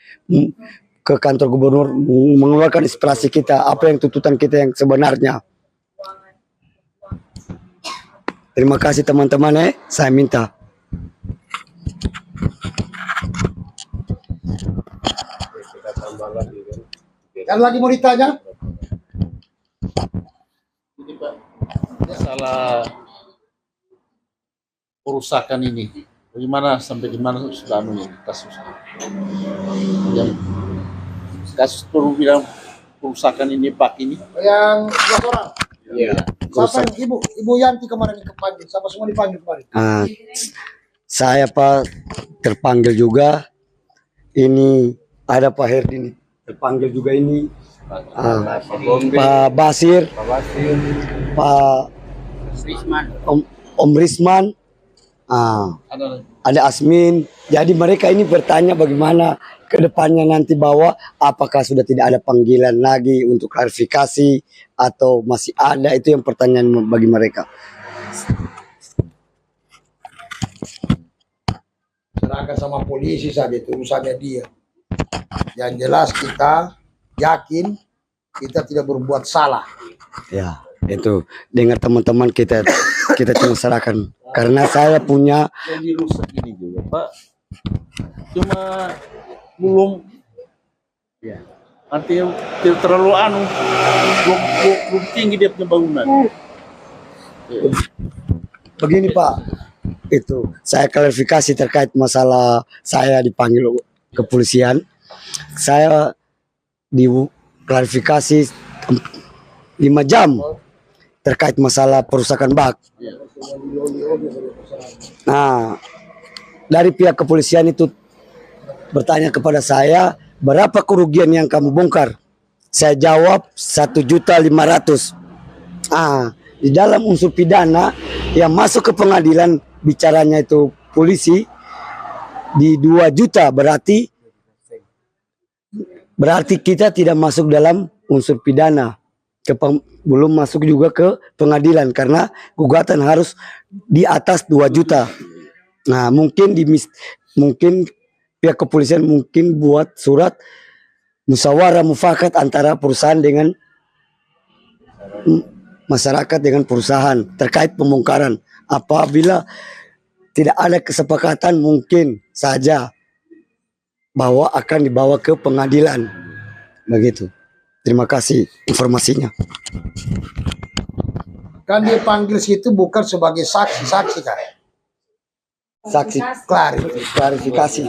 Speaker 3: ke kantor gubernur mengeluarkan inspirasi kita, apa yang tuntutan kita yang sebenarnya. Terima kasih teman-teman saya minta.
Speaker 1: Yang lagi mau ditanya?
Speaker 4: Ini Pak, masalah perusakan ini, bagaimana sampai di mana sudah ini kasusnya? Yang kasus perlu bilang perusakan ini Pak ini?
Speaker 1: Yang 2 orang.
Speaker 4: Iya.
Speaker 1: Siapa yang Ibu Yanti kemarin dipanggil? Siapa semua dipanggil kemarin?
Speaker 3: Saya Pak terpanggil juga. Ini ada Pak Herdi terpanggil juga ini. Pak Basir, Pak Om Risman, ada Asmin. Jadi mereka ini bertanya bagaimana ke depannya nanti bahwa apakah sudah tidak ada panggilan lagi untuk klarifikasi atau masih ada, itu yang pertanyaan bagi mereka.
Speaker 1: Serahkan sama polisi saja, itu urusannya dia. Yang jelas kita yakin kita tidak berbuat salah.
Speaker 3: Ya, itu dengar teman-teman kita cuma serahkan karena saya punya
Speaker 4: Yang dirusak ini juga Pak, cuma belum artinya tidak terlalu belum tinggi dia punya bangunan.
Speaker 3: begini Pak, itu saya klarifikasi terkait masalah saya dipanggil kepolisian. Saya diklarifikasi 5 jam terkait masalah perusakan bak. Nah, dari pihak kepolisian itu bertanya kepada saya, berapa kerugian yang kamu bongkar? Saya jawab 1.500.000. Di dalam unsur pidana yang masuk ke pengadilan bicaranya itu polisi di 2 juta, berarti kita tidak masuk dalam unsur pidana. Belum masuk juga ke pengadilan karena gugatan harus di atas 2 juta. Nah, mungkin pihak kepolisian mungkin buat surat musyawarah mufakat antara perusahaan dengan masyarakat dengan perusahaan terkait pembongkaran. Apabila tidak ada kesepakatan, mungkin saja bahwa akan dibawa ke pengadilan. Begitu. Terima kasih informasinya.
Speaker 1: Kan dia panggil situ bukan sebagai saksi kan?
Speaker 3: Saksi klarifikasi.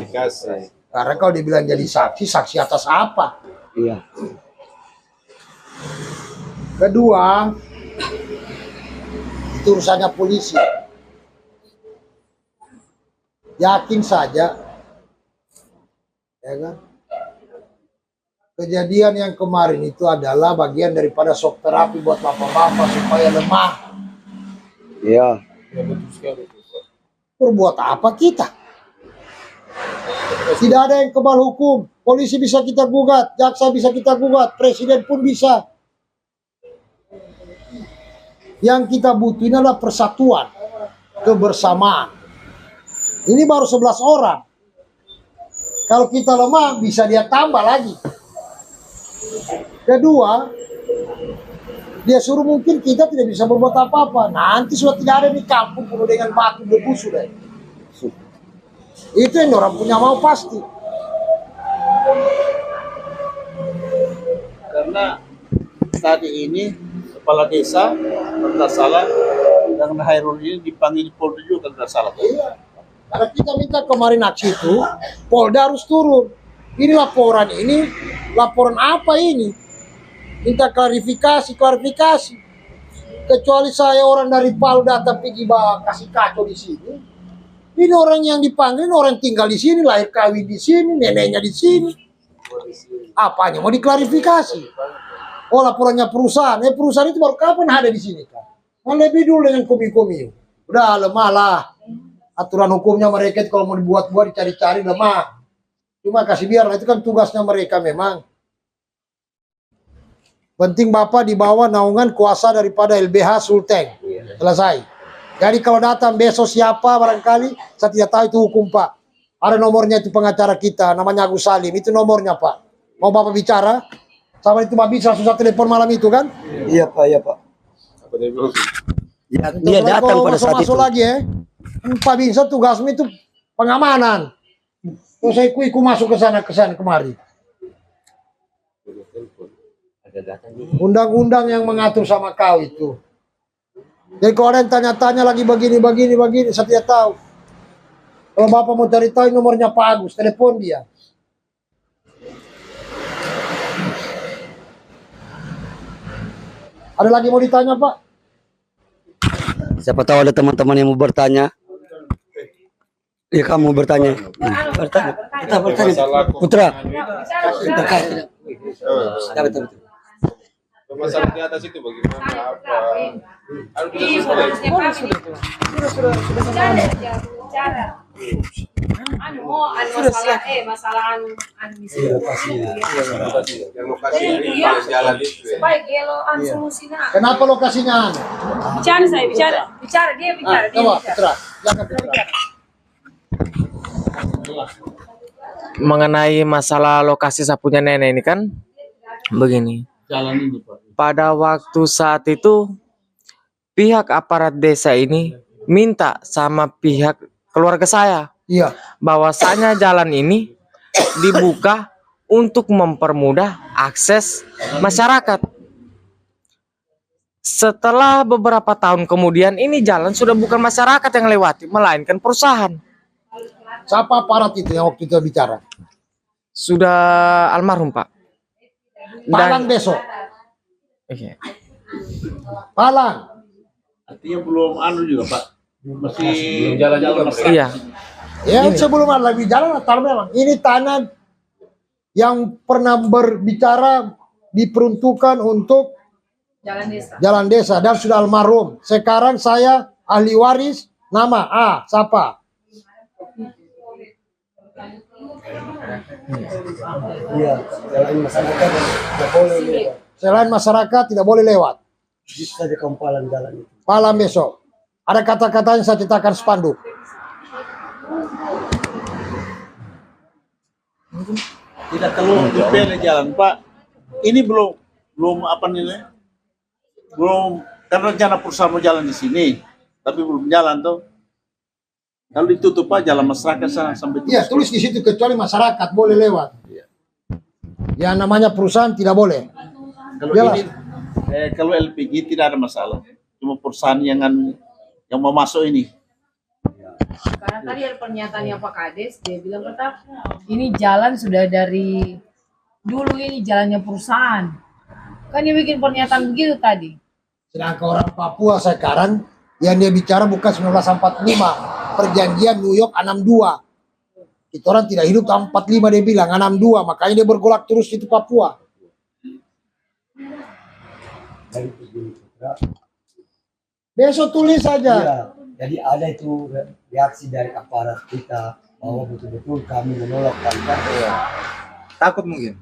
Speaker 1: Karena kalau dibilang jadi saksi atas apa?
Speaker 3: Iya.
Speaker 1: Kedua, itu urusannya polisi. Yakin saja, ya kan? Kejadian yang kemarin itu adalah bagian daripada shock terapi buat bapak-bapak supaya lemah.
Speaker 3: Iya.
Speaker 1: Berbuat apa kita? Tidak ada yang kebal hukum. Polisi bisa kita gugat, jaksa bisa kita gugat, presiden pun bisa. Yang kita butuh ini adalah persatuan, kebersamaan. Ini baru 11 orang. Kalau kita lemah, bisa dia tambah lagi. Kedua, dia suruh mungkin kita tidak bisa berbuat apa-apa. Nanti sudah tidak ada di kampung penuh dengan batu debu sudah. Itu yang orang punya mau pasti.
Speaker 4: Karena tadi ini kepala desa tidak salah dan Hairul ini dipanggil Polda juga tidak salah.
Speaker 1: Iya. Karena kita minta kemarin aksi itu, Polda harus turun. Ini laporan apa ini? Minta klarifikasi. Kecuali saya orang dari Palu datang pergi kasih kacau di sini. Ini orang yang dipanggil, orang tinggal di sini, lahir kawin di sini, neneknya di sini. Apanya mau diklarifikasi? Oh, laporannya perusahaan. Perusahaan itu baru kapan ada di sini kan? Mau lebih dulu dengan komi-komi. Udah lemah lah. Aturan hukumnya mereka itu kalau mau dibuat-buat dicari-cari lemah. Cuma kasih biar, itu kan tugasnya mereka memang. Penting Bapak di bawah naungan kuasa daripada LBH Sulteng. Selesai. Jadi kalau datang besok siapa barangkali, saya tidak tahu itu hukum Pak. Ada nomornya itu pengacara kita, namanya Agus Salim. Itu nomornya Pak. Mau Bapak bicara? Sama itu Pak bisa susah telepon malam itu kan?
Speaker 3: Iya Pak, iya Pak. Ya, dia datang pada saat itu.
Speaker 1: Lagi ya. Pak Bisa tugasmu itu pengamanan. Terus saya ku masuk ke sana kemari. Undang-undang yang mengatur sama kau itu. Jadi kalau ada yang tanya-tanya lagi begini, saya tidak tahu. Kalau Bapak mau cari tahu nomornya Pak Agus, telepon dia. Ada lagi mau ditanya Pak?
Speaker 3: Siapa tahu ada teman-teman yang mau bertanya. Iya kamu bertanya. Bertanya. Kita bertanya. Putra. Betul.
Speaker 5: Masalah di atas itu bagaimana apa? Harus
Speaker 7: masalah
Speaker 1: Kenapa lokasinya?
Speaker 7: Bicara dia.
Speaker 1: Coba Putra, jangan Putra.
Speaker 9: Mengenai masalah lokasi sapunya nenek ini kan begini.
Speaker 4: Jalan ini Pak.
Speaker 9: Pada waktu saat itu pihak aparat desa ini minta sama pihak keluarga saya,
Speaker 1: Iya.
Speaker 9: bahwasanya jalan ini dibuka untuk mempermudah akses masyarakat. Setelah beberapa tahun kemudian ini jalan sudah bukan masyarakat yang lewati, melainkan perusahaan.
Speaker 1: Siapa aparat itu yang waktu itu bicara?
Speaker 9: Sudah almarhum Pak.
Speaker 1: Palang besok.
Speaker 9: Iya.
Speaker 1: Palang.
Speaker 4: Artinya belum juga Pak. Masih jalan juga.
Speaker 9: Iya.
Speaker 1: Ya sebelum ada lagi jalan memang. Ini tanah yang pernah berbicara diperuntukkan untuk jalan desa dan sudah almarhum. Sekarang saya ahli waris nama siapa?
Speaker 3: Iya, selain masyarakat tidak boleh lewat.
Speaker 1: Selain masyarakat tidak boleh lewat.
Speaker 3: Bisa di kempalan jalan itu.
Speaker 1: Malam besok. Ada kata-katanya saya cetakkan spanduk.
Speaker 4: Tidak perlu dipilih jalan Pak. Ini belum apa nilai? belum, karena rencana perusahaan mau jalan di sini, tapi belum jalan tuh. Kalau ditutup aja jalan masyarakat sana sampai
Speaker 1: Iya, tulis di situ kecuali masyarakat boleh lewat. Ya namanya perusahaan tidak boleh.
Speaker 4: Kalau
Speaker 1: Jelas.
Speaker 4: ini, kalau LPG tidak ada masalah, cuma perusahaan yang mau masuk ini.
Speaker 7: Karena tadi ada pernyataannya Pak Kades, dia bilang kata ini jalan sudah dari dulu, ini jalannya perusahaan. Kan dia bikin pernyataan begitu tadi.
Speaker 1: Sedangkan orang Papua sekarang yang dia bicara bukan 1945, perjanjian New York 62. Kita orang tidak hidup tahun 45, dia bilang 62, makanya dia bergolak terus itu Papua. Besok tulis saja.
Speaker 3: Iya, jadi ada itu reaksi dari aparat kita bahwa betul-betul kami menolak tanpa
Speaker 9: Takut mungkin.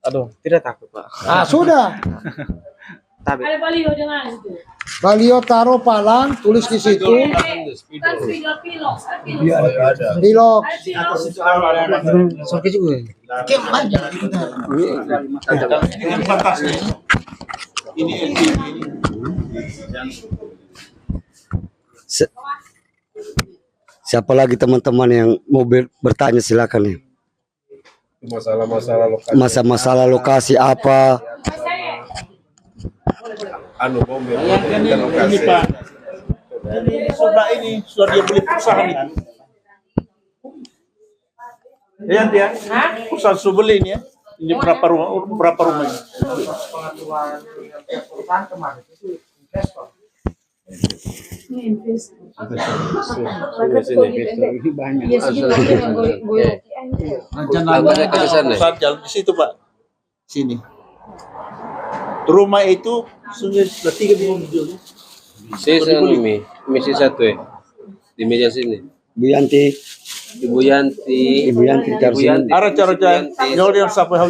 Speaker 9: Aduh, tidak takut, Pak.
Speaker 1: Nah, sudah.
Speaker 9: Tapi
Speaker 7: Ada baliho dengan itu.
Speaker 1: Balio taruh palang, tulis di situ.
Speaker 7: Kan pilok.
Speaker 3: dia ada
Speaker 1: Pilok.
Speaker 6: Sakit juga.
Speaker 4: Ini kan batasnya. Ini LPG ini.
Speaker 3: Siapa lagi teman-teman yang mau bertanya silakan ya.
Speaker 5: Masalah-masalah lokasi.
Speaker 3: Masalah lokasi apa?
Speaker 5: Anu bom yang
Speaker 4: Ini Pak. Ini sudah dia beli perusahaan itu. Ya, dia. Perusahaan sudah beli ini ya. Ini berapa rumah ini?
Speaker 6: Pengaturan perusahaan kemarin itu investor.
Speaker 7: Ini investor.
Speaker 6: Ini banyak.
Speaker 7: Iya segitu yang goyok.
Speaker 4: Perusahaan jalan di situ Pak. Sini. Rumah itu sudah 3 miliar dijual.
Speaker 10: Saya misi satu ya di meja sini.
Speaker 3: Bu Yanti,
Speaker 10: Ibu Yanti,
Speaker 3: Ibu Yanti taruh sini.
Speaker 4: Ara cara nyol yang sampai hau